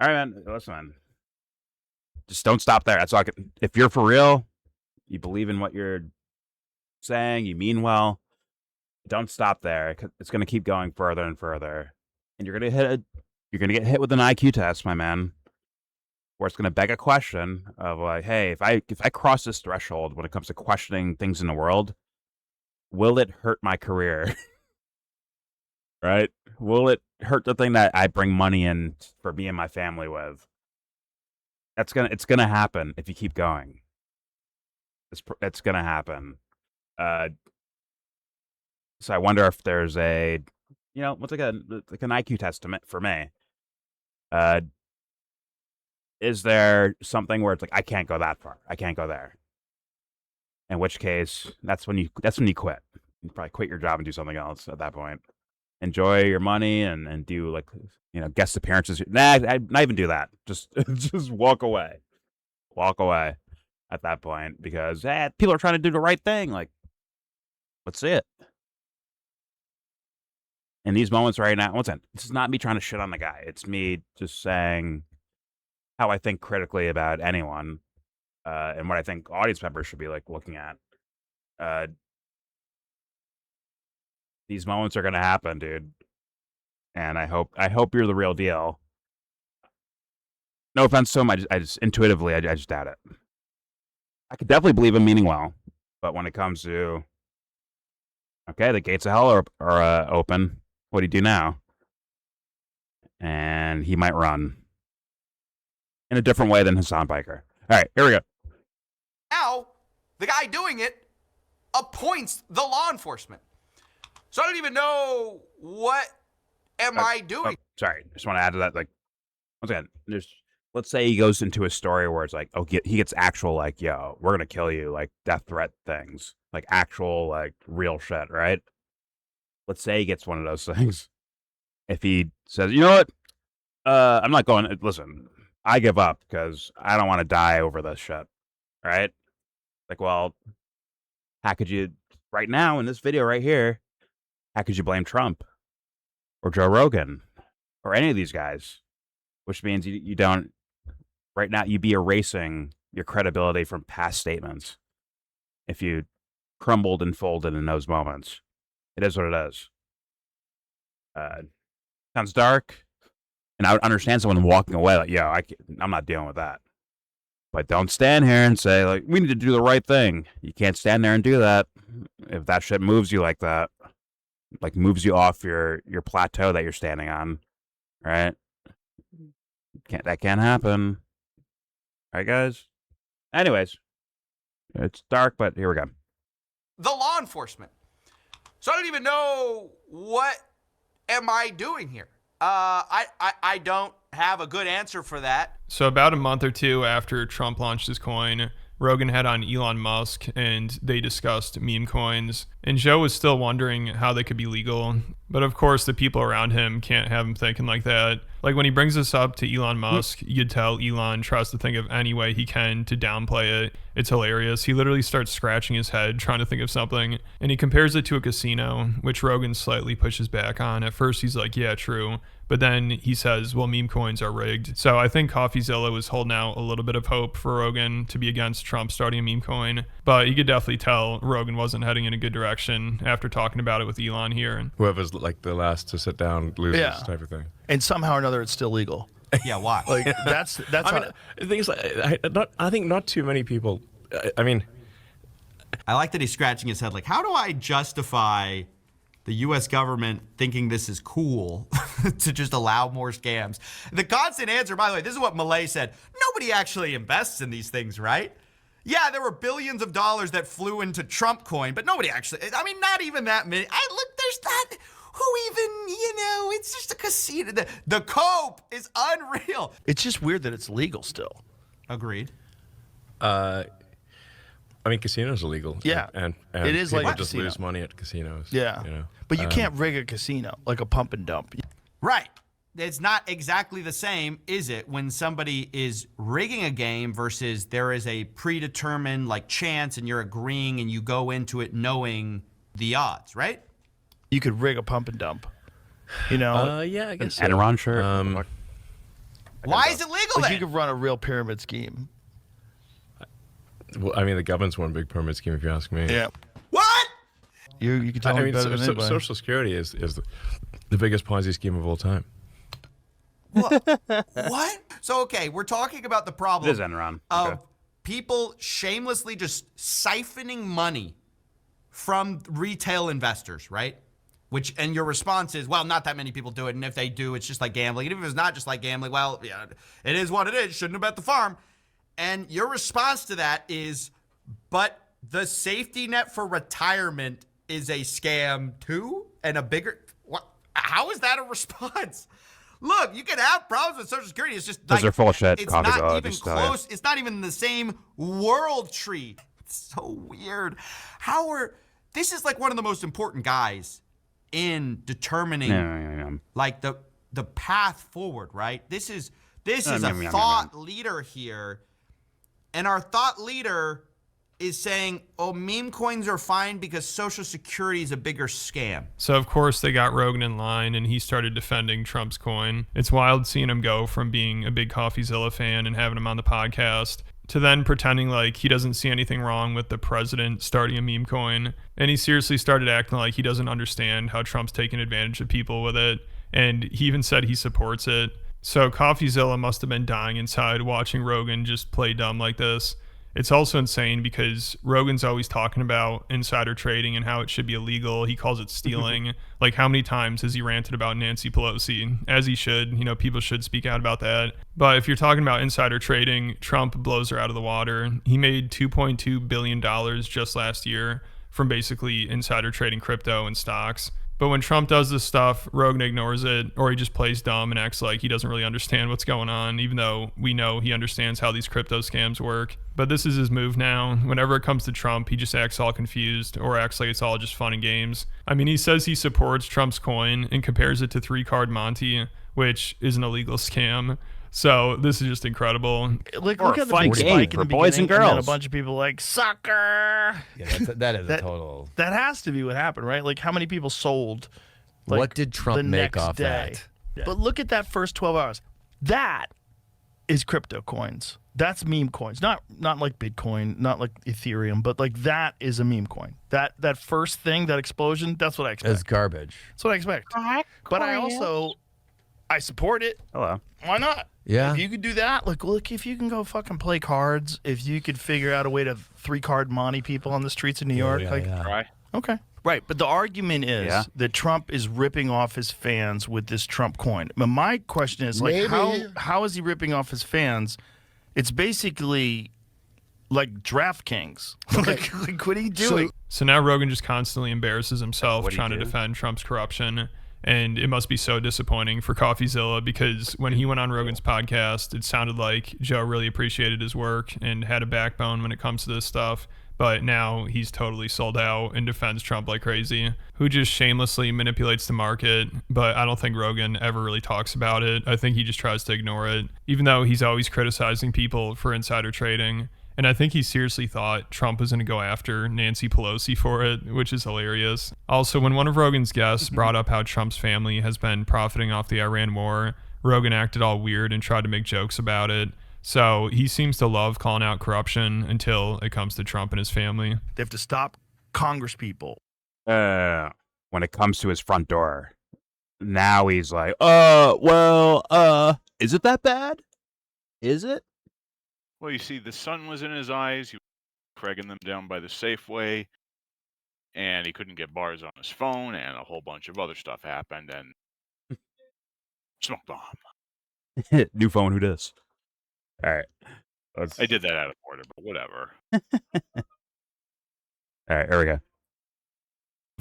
Speaker 3: right, man, listen, man. Just don't stop there. That's all I can. If you're for real, you believe in what you're saying, you mean well, don't stop there. It's going to keep going further and further, and you're going to get hit with an IQ test, my man, where it's going to beg a question of like, hey, if I cross this threshold when it comes to questioning things in the world, will it hurt my career? Right? Will it hurt the thing that I bring money in for me and my family with? It's gonna happen if you keep going. It's gonna happen. So I wonder if there's what's like an IQ test for me. Is there something where it's like I can't go that far? I can't go there. In which case, that's when you quit. You probably quit your job and do something else at that point. Enjoy your money and do like guest appearances. Nah, I'd not even do that. Just walk away. Walk away at that point because people are trying to do the right thing. Like, let's see it. In these moments right now, once again, this is not me trying to shit on the guy. It's me just saying how I think critically about anyone and what I think audience members should be like looking at. These moments are going to happen, dude. And I hope you're the real deal. No offense to him. I just intuitively, I just doubt it. I could definitely believe him meaning well. But when it comes to, okay, the gates of hell are open. What do you do now? And he might run in a different way than Hassan Biker. All right, here we go.
Speaker 9: Now, the guy doing it appoints the law enforcement. So I don't even know what am I doing.
Speaker 3: Sorry, just want to add to that. Like, once again, let's say he goes into a story where it's like, he gets actual like, yo, we're gonna kill you, like death threat things, like actual like real shit, right? Let's say he gets one of those things. If he says, you know what, I'm not going. Listen, I give up because I don't want to die over this shit, right? Like, well, how could you right now in this video right here? How could you blame Trump or Joe Rogan or any of these guys? Which means you don't, right now, you'd be erasing your credibility from past statements if you crumbled and folded in those moments. It is what it is. Sounds dark. And I would understand someone walking away like, yo, I'm not dealing with that. But don't stand here and say, like, we need to do the right thing. You can't stand there and do that if that shit moves you like that. Like moves you off your plateau that you're standing on, right? That can't happen, right, guys? Anyways, it's dark, but here we go.
Speaker 9: The law enforcement. So I don't even know what am I doing here. I don't have a good answer for that.
Speaker 10: So about a month or two after Trump launched his coin, Rogan had on Elon Musk and they discussed meme coins. And Joe was still wondering how they could be legal. But of course, the people around him can't have him thinking like that. Like when he brings this up to Elon Musk, you could tell Elon tries to think of any way he can to downplay it. It's hilarious. He literally starts scratching his head trying to think of something, and he compares it to a casino, which Rogan slightly pushes back on. At first he's like, yeah, true. But then he says, well, meme coins are rigged. So I think Coffeezilla was holding out a little bit of hope for Rogan to be against Trump starting a meme coin. But you could definitely tell Rogan wasn't heading in a good direction after talking about it with Elon here.
Speaker 11: Whoever's like the last to sit down loses type of thing.
Speaker 7: And somehow or another, it's still legal.
Speaker 9: Yeah, why?
Speaker 7: Like that's.
Speaker 11: I mean, the thing is, I think not too many people. I mean,
Speaker 9: I like that he's scratching his head. Like, how do I justify the U.S. government thinking this is cool to just allow more scams? The constant answer, by the way, this is what Malay said. Nobody actually invests in these things, right? Yeah, there were billions of dollars that flew into Trump coin, but nobody actually, I mean, not even that many. There's not, who even, it's just a casino. The cope is unreal.
Speaker 7: It's just weird that it's legal still.
Speaker 9: Agreed.
Speaker 11: I mean, casinos are legal.
Speaker 7: Yeah,
Speaker 11: and
Speaker 7: it is
Speaker 11: people
Speaker 7: like a
Speaker 11: just
Speaker 7: casino.
Speaker 11: lose money at casinos.
Speaker 7: Yeah, but you can't rig a casino like a pump and dump.
Speaker 9: Right. It's not exactly the same, is it, when somebody is rigging a game versus there is a predetermined like chance and you're agreeing and you go into it knowing the odds, right?
Speaker 7: You could rig a pump and dump.
Speaker 11: Yeah, I guess.
Speaker 3: Enron, sure.
Speaker 9: Why is it legal
Speaker 7: Like
Speaker 9: then?
Speaker 7: you could run a real pyramid scheme.
Speaker 11: Well, I mean, the government's one big pyramid scheme, if you ask me.
Speaker 7: Yeah.
Speaker 9: What?
Speaker 7: You can tell me better than anybody.
Speaker 11: Social Security is the biggest Ponzi scheme of all time.
Speaker 9: What? So, okay, we're talking about the problem
Speaker 3: It is Enron.
Speaker 9: of
Speaker 3: Okay.
Speaker 9: people shamelessly just siphoning money from retail investors, right? And your response is, well, not that many people do it, and if they do, it's just like gambling. And if it's not just like gambling, well, yeah, it is what it is. Shouldn't have bet the farm. And your response to that is, but the safety net for retirement is a scam too, and a bigger. What? How is that a response? Look, you can have problems with Social Security. It's just
Speaker 3: Those are full of shit,
Speaker 9: It's
Speaker 3: Coffee,
Speaker 9: not even
Speaker 3: just tell ya.
Speaker 9: close. It's not even the same world tree. It's so weird. This is like one of the most important guys in determining like the path forward, right? This is a thought leader here. And our thought leader is saying, oh, meme coins are fine because Social Security is a bigger scam.
Speaker 10: So, of course, they got Rogan in line, and he started defending Trump's coin. It's wild seeing him go from being a big Coffeezilla fan and having him on the podcast to then pretending like he doesn't see anything wrong with the president starting a meme coin. And he seriously started acting like he doesn't understand how Trump's taking advantage of people with it. And he even said he supports it. So Coffeezilla must have been dying inside watching Rogan just play dumb like this. It's also insane because Rogan's always talking about insider trading and how it should be illegal. He calls it stealing. Like, how many times has he ranted about Nancy Pelosi? As he should. People should speak out about that. But if you're talking about insider trading, Trump blows her out of the water. He made $2.2 billion just last year from basically insider trading crypto and stocks. But when Trump does this stuff, Rogan ignores it, or he just plays dumb and acts like he doesn't really understand what's going on, even though we know he understands how these crypto scams work. But this is his move now. Whenever it comes to Trump, he just acts all confused or acts like it's all just fun and games. I mean, he says he supports Trump's coin and compares it to 3-card Monty, which is an illegal scam. So this is just incredible.
Speaker 7: Look at the big spike in the
Speaker 3: boys and
Speaker 7: beginning,
Speaker 3: girls.
Speaker 7: then a bunch of people like, sucker.
Speaker 12: Yeah, that is a total.
Speaker 7: That has to be what happened, right? Like, how many people sold? Like,
Speaker 12: what did Trump
Speaker 7: the
Speaker 12: make
Speaker 7: next
Speaker 12: off
Speaker 7: day?
Speaker 12: that?
Speaker 7: Yeah. But look at that first 12 hours. That is crypto coins. That's meme coins. Not like Bitcoin, not like Ethereum, but like that is a meme coin. That first thing, that explosion, that's what I expect.
Speaker 12: It's garbage.
Speaker 7: That's what I expect. But I support it.
Speaker 3: Hello.
Speaker 7: Why not?
Speaker 12: Yeah.
Speaker 7: If you could do that, look, if you can go fucking play cards, if you could figure out a way to 3-card Monty people on the streets of New York,
Speaker 4: Right.
Speaker 7: okay. Right, but the argument is that Trump is ripping off his fans with this Trump coin. But my question is, like, how is he ripping off his fans? It's basically like DraftKings. like, what are you doing?
Speaker 10: So now Rogan just constantly embarrasses himself trying to defend Trump's corruption. And it must be so disappointing for Coffeezilla because when he went on Rogan's podcast, it sounded like Joe really appreciated his work and had a backbone when it comes to this stuff. but now he's totally sold out and defends Trump like crazy, who just shamelessly manipulates the market. But I don't think Rogan ever really talks about it. I think he just tries to ignore it, even though he's always criticizing people for insider trading. And I think he seriously thought Trump was going to go after Nancy Pelosi for it, which is hilarious. Also, when one of Rogan's guests brought up how Trump's family has been profiting off the Iran war, Rogan acted all weird and tried to make jokes about it. So he seems to love calling out corruption until it comes to Trump and his family.
Speaker 7: They have to stop Congress people.
Speaker 3: When it comes to his front door, now he's like, is it that bad? Is it?
Speaker 13: Well, you see, the sun was in his eyes. He was cragging them down by the Safeway, and he couldn't get bars on his phone, and a whole bunch of other stuff happened, and smoke bomb.
Speaker 3: New phone, who dis? All right.
Speaker 13: I did that out of order, but whatever.
Speaker 3: All right, here we go.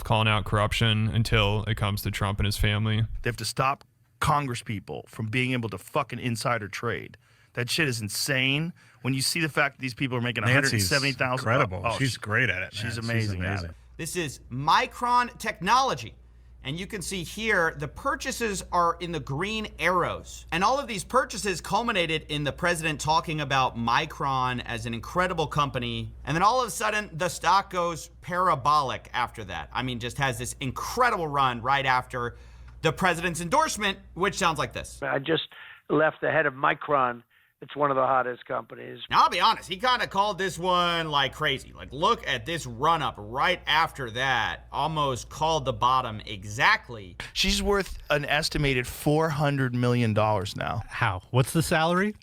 Speaker 10: Calling out corruption until it comes to Trump and his family.
Speaker 7: They have to stop Congress people from being able to fucking insider trade. That shit is insane. When you see the fact that these people are making $170,000.
Speaker 14: Incredible. She's great at it.
Speaker 7: She's amazing at it.
Speaker 9: This is Micron Technology. And you can see here, the purchases are in the green arrows. And all of these purchases culminated in the president talking about Micron as an incredible company. And then all of a sudden, the stock goes parabolic after that. I mean, just has this incredible run right after the president's endorsement, which sounds like this.
Speaker 15: I just left the head of Micron. It's one of the hottest companies.
Speaker 9: Now, I'll be honest, he kind of called this one like crazy. Like, look at this run up right after that. Almost called the bottom exactly.
Speaker 7: She's worth an estimated $400 million now.
Speaker 14: How? What's the salary?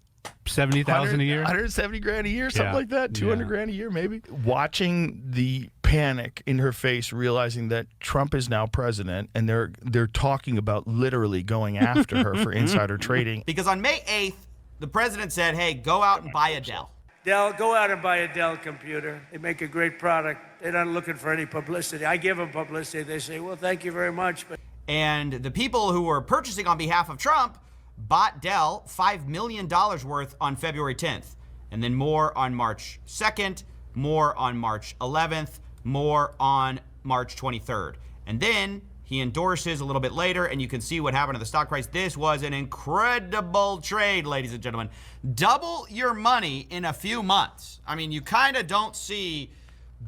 Speaker 14: 70,000 a year?
Speaker 7: 170 grand a year, something like that. 200 grand a year, maybe. Watching the panic in her face, realizing that Trump is now president, and they're talking about literally going after her for insider trading.
Speaker 9: Because on May 8th, the president said, hey, go out and buy a Dell.
Speaker 15: Dell, go out and buy a Dell computer. They make a great product. They're not looking for any publicity. I give them publicity. They say, well, thank you very much. But
Speaker 9: and the people who were purchasing on behalf of Trump bought Dell $5 million worth on February 10th. And then more on March 2nd, more on March 11th, more on March 23rd. And then he endorses a little bit later, and you can see what happened to the stock price. This was an incredible trade, ladies and gentlemen. Double your money in a few months. I mean, you kind of don't see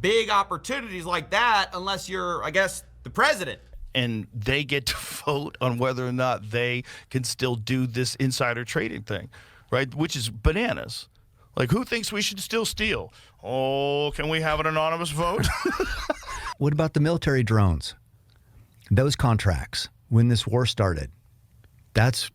Speaker 9: big opportunities like that unless you're, I guess, the president.
Speaker 7: And they get to vote on whether or not they can still do this insider trading thing, right? Which is bananas. Like, who thinks we should still steal? Oh, can we have an anonymous vote?
Speaker 16: What about the military drones? Those contracts, when this war started, that's,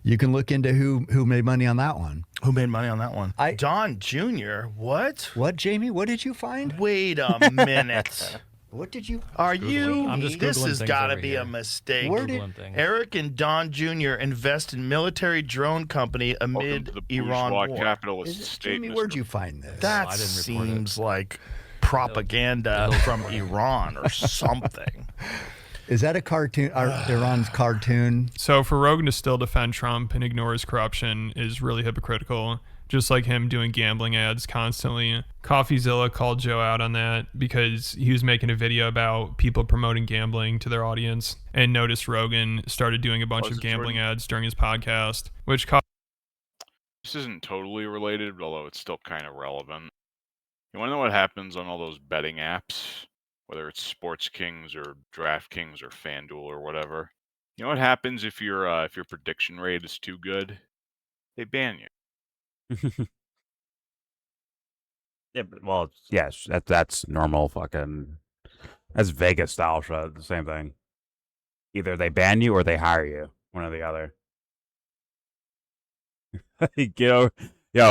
Speaker 16: you can look into who made money on that one.
Speaker 7: Who made money on that one? Don Jr., what?
Speaker 16: What, Jamie? What did you find?
Speaker 7: Wait a minute.
Speaker 16: What did you?
Speaker 7: Are you?
Speaker 14: I'm just
Speaker 7: this
Speaker 14: Googling
Speaker 7: has
Speaker 14: things
Speaker 7: got to
Speaker 14: over
Speaker 7: be
Speaker 14: here.
Speaker 7: a mistake.
Speaker 16: Where did
Speaker 7: Eric and Don Jr. invest in military drone company amid Iran war?
Speaker 13: Capitalist state.
Speaker 16: Jamie, where'd you find this?
Speaker 7: That seems like propaganda from Iran or something.
Speaker 16: Is that a cartoon? Iran's cartoon?
Speaker 10: So for Rogan to still defend Trump and ignore his corruption is really hypocritical. Just like him doing gambling ads constantly. Coffeezilla called Joe out on that because he was making a video about people promoting gambling to their audience, and noticed Rogan started doing a bunch of gambling ads during his podcast, which
Speaker 13: this isn't totally related, although it's still kind of relevant. You want to know what happens on all those betting apps, whether it's Sports Kings or DraftKings or FanDuel or whatever? You know what happens if your prediction rate is too good? They ban you.
Speaker 3: Yeah, but, well, yes, that's normal fucking. That's Vegas style shit. The same thing. Either they ban you or they hire you. One or the other.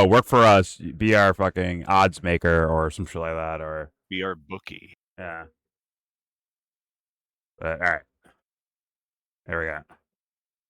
Speaker 3: Work for us. Be our fucking odds maker or some shit like that, or
Speaker 13: be our bookie.
Speaker 3: Yeah. But, all right. There we go.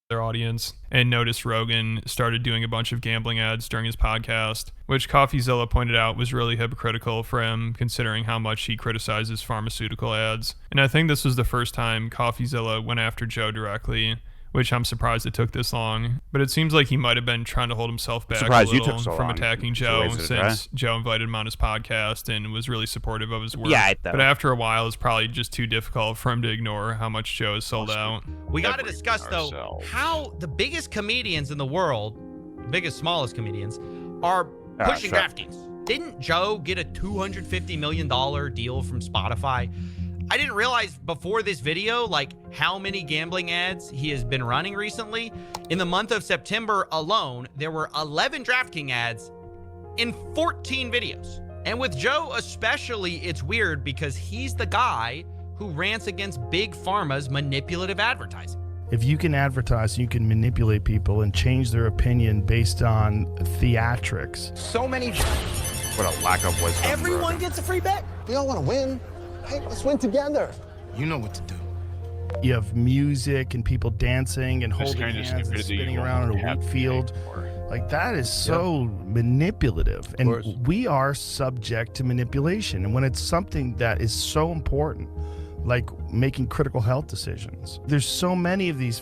Speaker 10: Their audience, and noticed Rogan started doing a bunch of gambling ads during his podcast, which Coffeezilla pointed out was really hypocritical for him, considering how much he criticizes pharmaceutical ads. And I think this was the first time Coffeezilla went after Joe directly, which I'm surprised it took this long. But it seems like he might have been trying to hold himself back a
Speaker 3: Surprised you
Speaker 10: little
Speaker 3: took so
Speaker 10: from
Speaker 3: long
Speaker 10: attacking
Speaker 3: to
Speaker 10: Joe,
Speaker 3: waste it,
Speaker 10: since Joe invited him on his podcast and was really supportive of his work.
Speaker 3: Yeah,
Speaker 10: but after a while, it's probably just too difficult for him to ignore how much Joe has sold out.
Speaker 6: We got to discuss, though, how the biggest comedians in the world, biggest, smallest comedians, are pushing DraftKings. Didn't Joe get a $250 million deal from Spotify? I didn't realize before this video, like, how many gambling ads he has been running recently. In the month of September alone, there were 11 DraftKings ads in 14 videos. And with Joe especially, it's weird because he's the guy who rants against Big Pharma's manipulative advertising.
Speaker 7: If you can advertise, you can manipulate people and change their opinion based on theatrics.
Speaker 17: So many.
Speaker 3: What a lack of wisdom.
Speaker 17: Everyone gets a free bet. We all want to win. Hey, let's win together. You know what to do.
Speaker 7: You have music and people dancing and holding hands and spinning around in a wheat field. Like, that is so manipulative. And we are subject to manipulation. And when it's something that is so important, like making critical health decisions, there's so many of these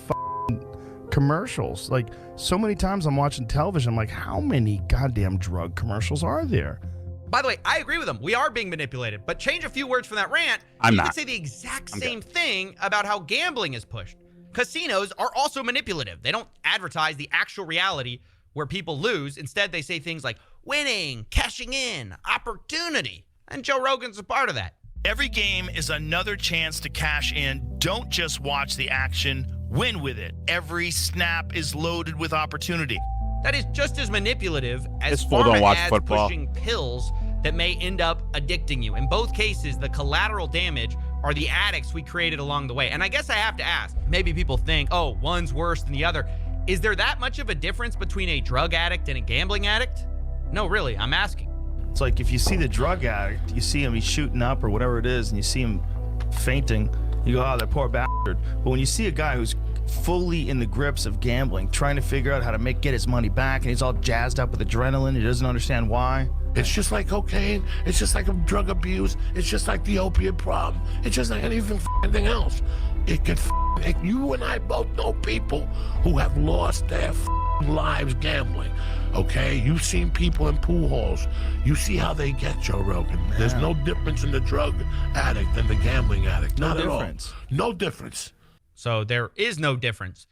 Speaker 7: commercials. Like, so many times I'm watching television, I'm like, how many goddamn drug commercials are there?
Speaker 6: By the way, I agree with him. We are being manipulated. But change a few words from that rant. You could say the exact same thing about how gambling is pushed. Casinos are also manipulative. They don't advertise the actual reality where people lose. Instead, they say things like winning, cashing in, opportunity. And Joe Rogan's a part of that.
Speaker 7: Every game is another chance to cash in. Don't just watch the action, win with it. Every snap is loaded with opportunity.
Speaker 6: That is just as manipulative as
Speaker 3: don't watch
Speaker 6: ads
Speaker 3: football.
Speaker 6: pushing pills that may end up addicting you. In both cases, the collateral damage are the addicts we created along the way. And I guess I have to ask, maybe people think, oh, one's worse than the other. Is there that much of a difference between a drug addict and a gambling addict? No, really, I'm asking.
Speaker 7: It's like if you see the drug addict, you see him, he's shooting up or whatever it is, and you see him fainting, you go, oh, that poor bastard. But when you see a guy who's fully in the grips of gambling, trying to figure out how to get his money back, and he's all jazzed up with adrenaline, he doesn't understand why.
Speaker 18: It's just like cocaine. It's just like drug abuse. It's just like the opiate problem. It's just like anything else. It can. You and I both know people who have lost their lives gambling. Okay, you've seen people in pool halls. You see how they get, Joe Rogan. There's no difference in the drug addict and the gambling addict. Not at all. No difference.
Speaker 6: So there is no difference.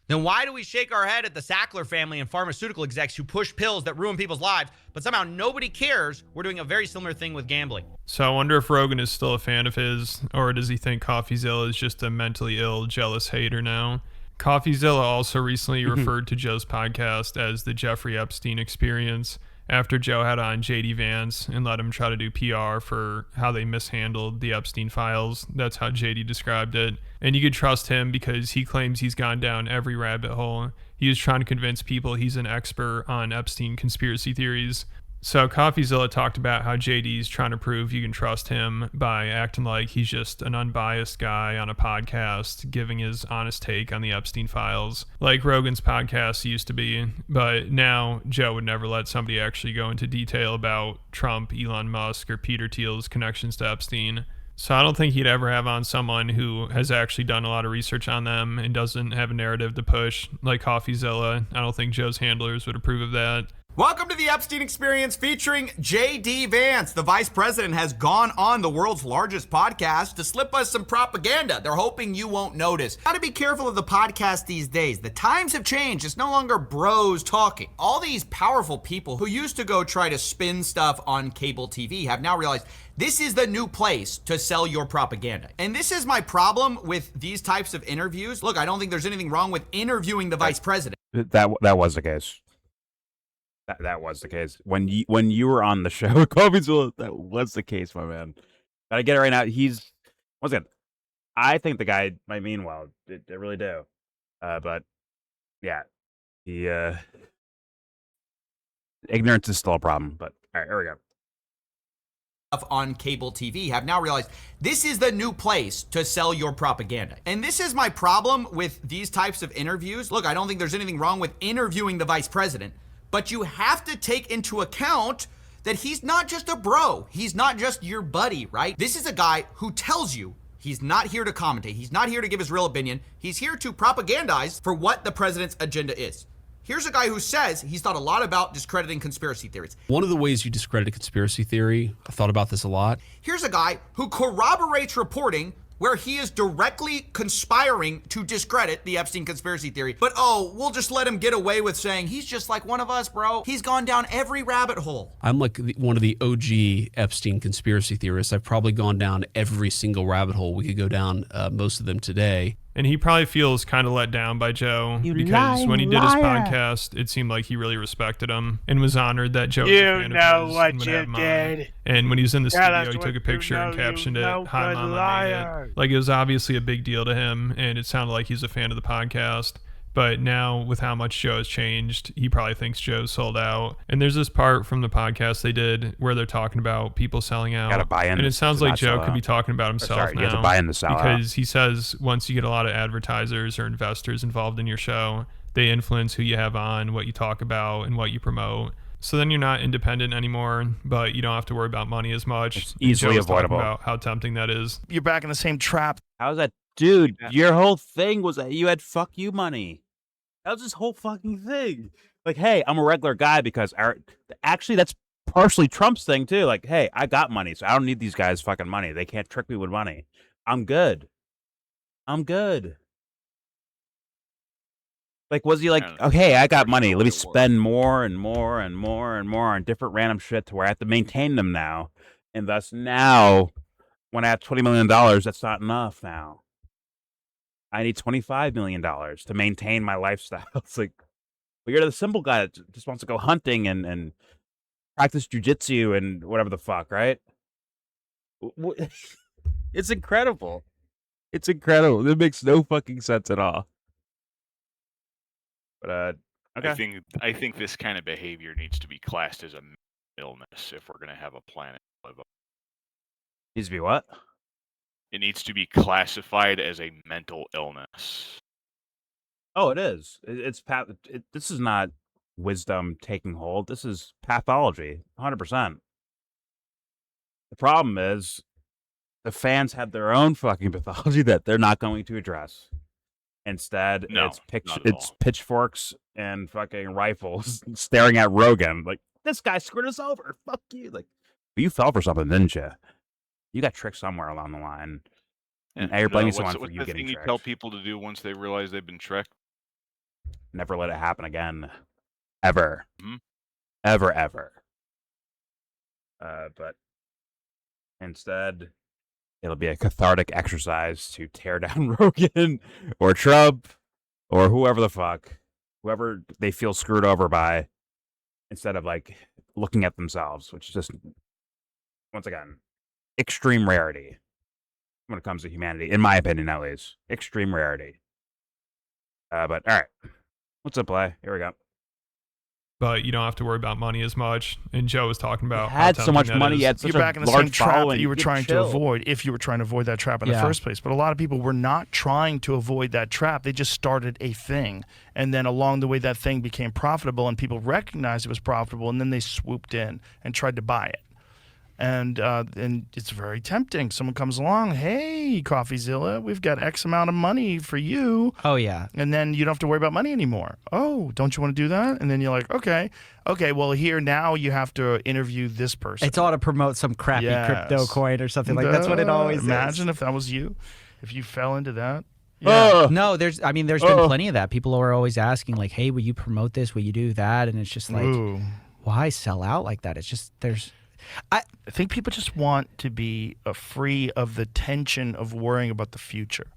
Speaker 6: Then why do we shake our head at the Sackler family and pharmaceutical execs who push pills that ruin people's lives, but somehow nobody cares we're doing a very similar thing with gambling?
Speaker 10: So I wonder if Rogan is still a fan of his, or does he think Coffeezilla is just a mentally ill, jealous hater now? Coffeezilla also recently referred to Joe's podcast as the Jeffrey Epstein experience after Joe had on JD Vance and let him try to do PR for how they mishandled the Epstein files. That's how JD described it. And you could trust him because he claims he's gone down every rabbit hole. He was trying to convince people he's an expert on Epstein conspiracy theories. So Coffeezilla talked about how JD's trying to prove you can trust him by acting like he's just an unbiased guy on a podcast, giving his honest take on the Epstein files, like Rogan's podcast used to be. But now Joe would never let somebody actually go into detail about Trump, Elon Musk, or Peter Thiel's connections to Epstein. So I don't think he'd ever have on someone who has actually done a lot of research on them and doesn't have a narrative to push, like Coffeezilla. I don't think Joe's handlers would approve of that.
Speaker 9: Welcome to the Epstein Experience featuring JD Vance. The vice president has gone on the world's largest podcast to slip us some propaganda they're hoping you won't notice. Gotta be careful of the podcast these days. The times have changed. It's no longer bros talking. All these powerful people who used to go try to spin stuff on cable TV have now realized this is the new place to sell your propaganda. And this is my problem with these types of interviews. Look, I don't think there's anything wrong with interviewing the vice president.
Speaker 3: That was the case. That was the case. When you were on the show with Coffeezilla, that was the case, my man. Gotta get it right now. He's, once again, I think the guy might mean well. I really do. But, yeah. Ignorance is still a problem. But, all right, here we go.
Speaker 9: On cable TV have now realized this is the new place to sell your propaganda. And this is my problem with these types of interviews. Look, I don't think there's anything wrong with interviewing the vice president, but you have to take into account that he's not just a bro. He's not just your buddy, right? This is a guy who tells you He's not here to commentate. He's not here to give his real opinion. He's here to propagandize for what the president's agenda is. Here's a guy who says he's thought a lot about discrediting conspiracy theories.
Speaker 19: One of the ways you discredit a conspiracy theory, I thought about this a lot.
Speaker 9: Here's a guy who corroborates reporting where he is directly conspiring to discredit the Epstein conspiracy theory. But we'll just let him get away with saying he's just like one of us, bro. He's gone down every rabbit hole.
Speaker 19: I'm like one of the OG Epstein conspiracy theorists. I've probably gone down every single rabbit hole. We could go down most of them today.
Speaker 10: And he probably feels kind of let down by Joe because when he did his podcast, it seemed like he really respected him and was honored that Joe was a fan of his
Speaker 15: what
Speaker 10: and would
Speaker 15: you
Speaker 10: have him on.
Speaker 15: did.
Speaker 10: And when he was in the
Speaker 15: Tell
Speaker 10: studio,
Speaker 15: us
Speaker 10: he
Speaker 15: what
Speaker 10: took a picture
Speaker 15: you
Speaker 10: and
Speaker 15: know,
Speaker 10: captioned
Speaker 15: you
Speaker 10: it,
Speaker 15: no
Speaker 10: "Hi,
Speaker 15: good
Speaker 10: Mama, made
Speaker 15: liar."
Speaker 10: it." Like it was obviously a big deal to him, and it sounded like he's a fan of the podcast. But now, with how much Joe has changed, he probably thinks Joe's sold out. And there's this part from the podcast they did where they're talking about people selling out.
Speaker 3: Gotta buy in.
Speaker 10: And it sounds like Joe could
Speaker 3: out.
Speaker 10: be talking about himself
Speaker 3: Sorry,
Speaker 10: now.
Speaker 3: you have to buy in to sell out.
Speaker 10: Because he says once you get a lot of advertisers or investors involved in your show, they influence who you have on, what you talk about, and what you promote. So then you're not independent anymore, but you don't have to worry about money as much.
Speaker 3: It's easily
Speaker 10: Joe was talking
Speaker 3: avoidable.
Speaker 10: about how tempting that is.
Speaker 7: You're back in the same trap.
Speaker 3: How's that? Dude, your whole thing was that you had fuck you money. That was his whole fucking thing. Like, hey, I'm a regular guy because actually that's partially Trump's thing too. Like, hey, I got money, so I don't need these guys' fucking money. They can't trick me with money. I'm good. Like, was he like, okay, I got money. Let me spend more and more and more and more on different random shit to where I have to maintain them now. And thus now, when I have $20 million, that's not enough now. I need $25 million to maintain my lifestyle. It's like, well, you're the simple guy that just wants to go hunting and practice jujitsu and whatever the fuck, right? It's incredible. It's incredible. It makes no fucking sense at all. But okay.
Speaker 13: I think this kind of behavior needs to be classed as a illness if we're going to have a planet to live on.
Speaker 3: Needs to be what?
Speaker 13: It needs to be classified as a mental illness.
Speaker 3: Oh, it is. This is not wisdom taking hold. This is pathology, 100%. The problem is the fans have their own fucking pathology that they're not going to address. Instead, it's pitchforks and fucking rifles staring at Rogan. Like, this guy screwed us over. Fuck you. Like, you fell for something, didn't you? You got tricked somewhere along the line. And now you're blaming someone for you getting tricked.
Speaker 13: What's the thing you tell people to do once they realize they've been tricked?
Speaker 3: Never let it happen again. Ever.
Speaker 13: Mm-hmm.
Speaker 3: Ever. But instead, it'll be a cathartic exercise to tear down Rogan or Trump or whoever the fuck. Whoever they feel screwed over by, instead of like looking at themselves, which is just, once again, extreme rarity when it comes to humanity, in my opinion, at least. Extreme rarity. But all right, what's up, play? Here we go.
Speaker 10: But you don't have to worry about money as much. And Joe was talking about
Speaker 3: you had so much money, you had such
Speaker 7: you're back in the same trap that you were trying to avoid, if you were trying to avoid that trap in the first place. But a lot of people were not trying to avoid that trap. They just started a thing. And then along the way, that thing became profitable and people recognized it was profitable. And then they swooped in and tried to buy it. And it's very tempting. Someone comes along, hey, Coffeezilla, we've got X amount of money for you.
Speaker 8: Oh, yeah.
Speaker 7: And then you don't have to worry about money anymore. Oh, don't you want to do that? And then you're like, okay, well, here now you have to interview this person.
Speaker 8: It's all to promote some crappy crypto coin or something. Like that's what it always
Speaker 7: Imagine if that was you, if you fell into that.
Speaker 8: Yeah. No, there's been plenty of that. People are always asking like, hey, will you promote this? Will you do that? And it's just like, why sell out like that? It's just,
Speaker 7: I think people just want to be free of the tension of worrying about the future.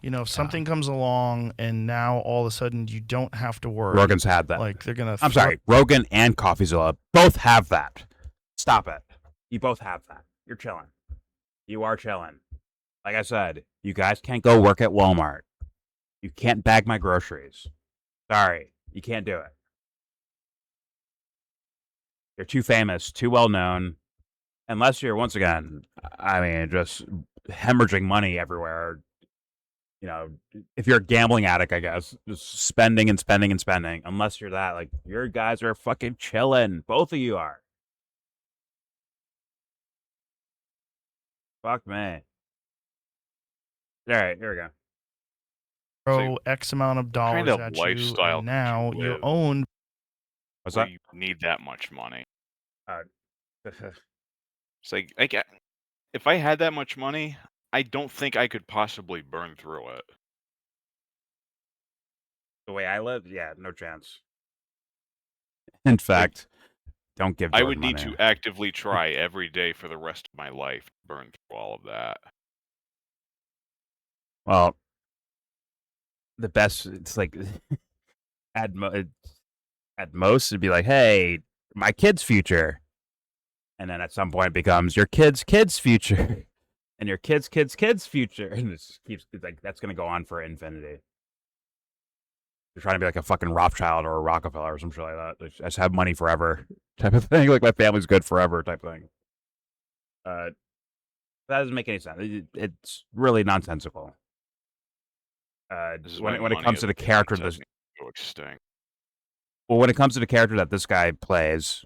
Speaker 7: You know, if something comes along and now all of a sudden you don't have to worry.
Speaker 3: Rogan's had that.
Speaker 7: Like they're gonna.
Speaker 3: I'm sorry, Rogan and Coffeezilla both have that. Stop it. You both have that. You're chilling. You are chilling. Like I said, you guys can't go work at Walmart. You can't bag my groceries. Sorry, you can't do it. You're too famous, too well known. Unless you're, once again, just hemorrhaging money everywhere. You know, if you're a gambling addict, I guess, just spending and spending and spending. Unless you're that, like, your guys are fucking chilling. Both of you are. Fuck me. All right, here we go.
Speaker 7: Throw X amount of dollars
Speaker 13: kind of
Speaker 7: at
Speaker 13: lifestyle
Speaker 7: you, and now
Speaker 13: could you
Speaker 7: you're
Speaker 13: live
Speaker 7: owned.
Speaker 3: What's
Speaker 13: where
Speaker 3: that?
Speaker 13: you need that much money?
Speaker 3: It's
Speaker 13: It's like if I had that much money, I don't think I could possibly burn through it.
Speaker 3: the way I live, yeah, no chance. In fact, don't give
Speaker 13: I
Speaker 3: Jordan
Speaker 13: would need
Speaker 3: money.
Speaker 13: to actively try every day for the rest of my life to burn through all of that.
Speaker 3: Well, the best, it's like at most it'd be like, hey, my kid's future, and then at some point it becomes your kid's future, and your kid's future, and it just keeps like that's gonna go on for infinity. You're trying to be like a fucking Rothschild or a Rockefeller or some shit like that. Like, just have money forever type of thing. Like my family's good forever type thing. That doesn't make any sense. It's really nonsensical.
Speaker 13: This is
Speaker 3: When
Speaker 13: why
Speaker 3: it
Speaker 13: money
Speaker 3: comes to the character
Speaker 13: doesn't
Speaker 3: this
Speaker 13: go extinct.
Speaker 3: well, when it comes to the character that this guy plays,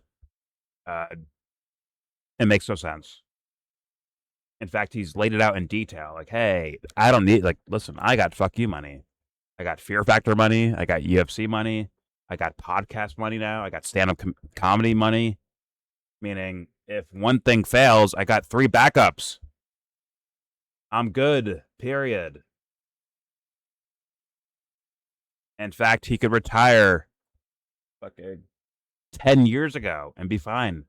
Speaker 3: it makes no sense. In fact, he's laid it out in detail. Like, hey, I don't need listen, I got fuck you money. I got Fear Factor money. I got UFC money. I got podcast money now. I got stand-up comedy money. Meaning, if one thing fails, I got 3 backups. I'm good. Period. In fact, he could retire fucking 10 years ago and be fine.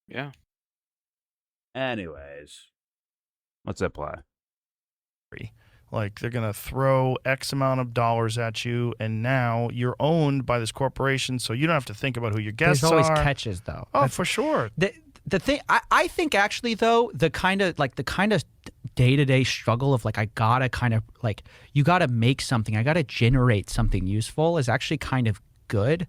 Speaker 13: Yeah.
Speaker 3: Anyways, what's that play?
Speaker 7: Like they're gonna throw X amount of dollars at you, and now you're owned by this corporation, so you don't have to think about who your guests
Speaker 8: There's always
Speaker 7: are.
Speaker 8: catches, though.
Speaker 7: Oh, for sure.
Speaker 8: The thing I think actually though the kind of day-to-day struggle of like I gotta kind of like you gotta make something, I gotta generate something useful is actually kind of good.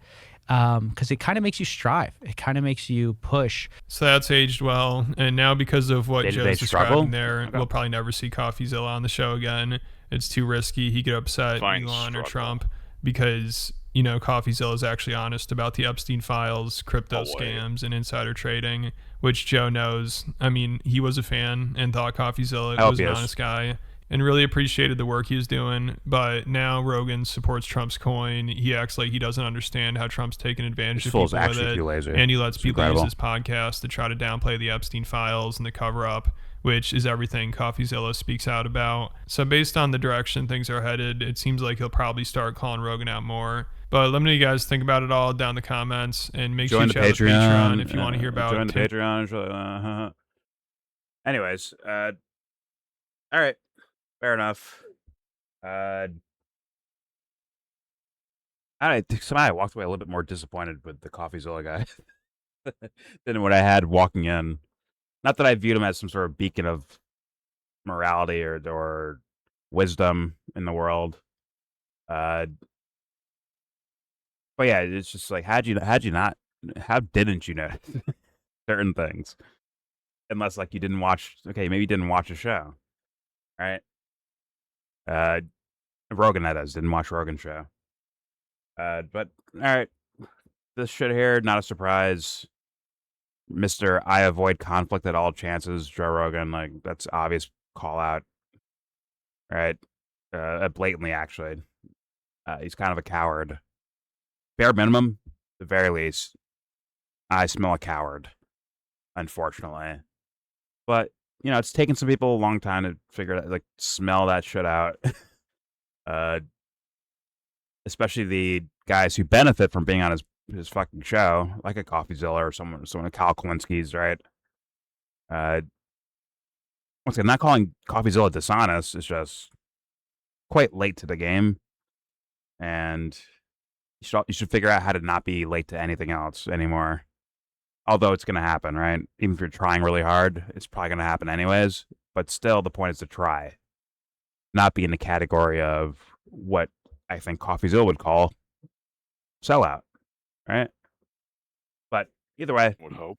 Speaker 8: Because it kind of makes you strive. It kind of makes you push.
Speaker 10: So that's aged well. And now because of what
Speaker 3: Day-to-day
Speaker 10: Joe's
Speaker 3: struggle?
Speaker 10: describing there,
Speaker 3: Okay.
Speaker 10: we'll probably never see Coffeezilla on the show again. It's too risky. He could upset
Speaker 13: Fine
Speaker 10: Elon or
Speaker 13: struggle.
Speaker 10: Trump because, Coffeezilla is actually honest about the Epstein files, crypto scams, and insider trading, which Joe knows. I mean, he was a fan and thought Coffeezilla was an honest guy and really appreciated the work he was doing. But now Rogan supports Trump's coin. He acts like he doesn't understand how Trump's taking advantage
Speaker 3: This
Speaker 10: of
Speaker 3: fool's
Speaker 10: people with
Speaker 3: actually
Speaker 10: it.
Speaker 3: too lazy.
Speaker 10: And he lets
Speaker 3: It's
Speaker 10: people use
Speaker 3: incredible.
Speaker 10: his podcast to try to downplay the Epstein files and the cover-up, which is everything Coffeezilla speaks out about. So based on the direction things are headed, it seems like he'll probably start calling Rogan out more. But let me know you guys think about it all down in the comments, and make
Speaker 3: Join the
Speaker 10: sure you check out the
Speaker 3: Patreon
Speaker 10: Patreon if you want to hear about
Speaker 3: join the
Speaker 10: Tim-
Speaker 3: Patreon. Anyways, all right, fair enough. I think somehow I walked away a little bit more disappointed with the Coffeezilla guy than what I had walking in. Not that I viewed him as some sort of beacon of morality or wisdom in the world. But yeah, it's just like how didn't you know certain things? Unless like you didn't watch, okay, maybe you didn't watch a show, right? Rogan, that is, didn't watch Rogan's show. But all right, this shit here, not a surprise. Mr. I avoid conflict at all chances, Joe Rogan, like that's obvious call out, right? Blatantly, actually. He's kind of a coward. Bare minimum, at the very least, I smell a coward, unfortunately. But, it's taken some people a long time to figure out, like, smell that shit out. Especially the guys who benefit from being on his fucking show, like a Coffeezilla or someone of Kyle Kalinski's, right? Once again, not calling Coffeezilla dishonest, it's just quite late to the game. And you should figure out how to not be late to anything else anymore. Although it's going to happen, right? Even if you're trying really hard, it's probably going to happen anyways. But still, the point is to try. Not be in the category of what I think Coffeezilla would call sellout, right? But either way,
Speaker 13: would hope.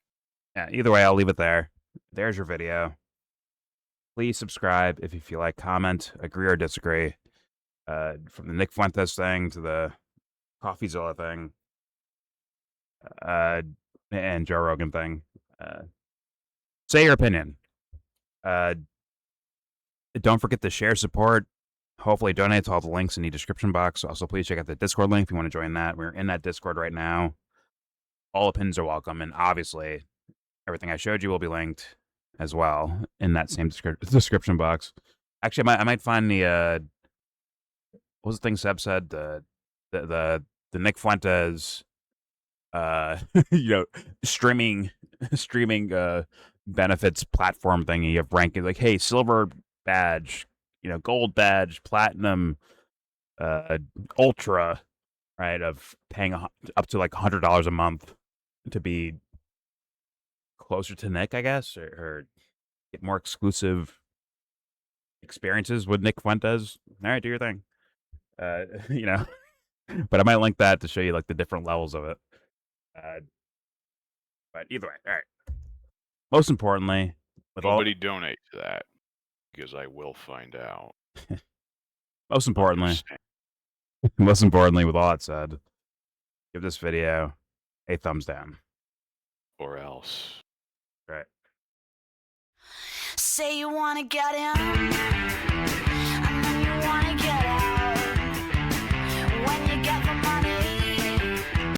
Speaker 3: Yeah, either way, I'll leave it there. There's your video. Please subscribe if you feel like. Comment, agree or disagree. From the Nick Fuentes thing to the Coffeezilla thing, and Joe Rogan thing. Say your opinion. Don't forget to share, support, hopefully donate to all the links in the description box. Also, please check out the Discord link if you want to join that. We're in that Discord right now. All opinions are welcome, and obviously, everything I showed you will be linked as well in that same description box. Actually, I might find the what was the thing Seb said? The Nick Fuentes streaming benefits platform thing. You have ranking like, hey, silver badge, gold badge, platinum, ultra, right? Of paying up to like $100 a month to be closer to Nick, I guess, or get more exclusive experiences with Nick Fuentes. All right, do your thing. But I might link that to show you like the different levels of it. But either way, all right. Most importantly,
Speaker 13: nobody donate to that because I will find out.
Speaker 3: Most importantly, with all that said, give this video a thumbs down.
Speaker 13: Or else.
Speaker 3: Right.
Speaker 2: Say you wanna get in.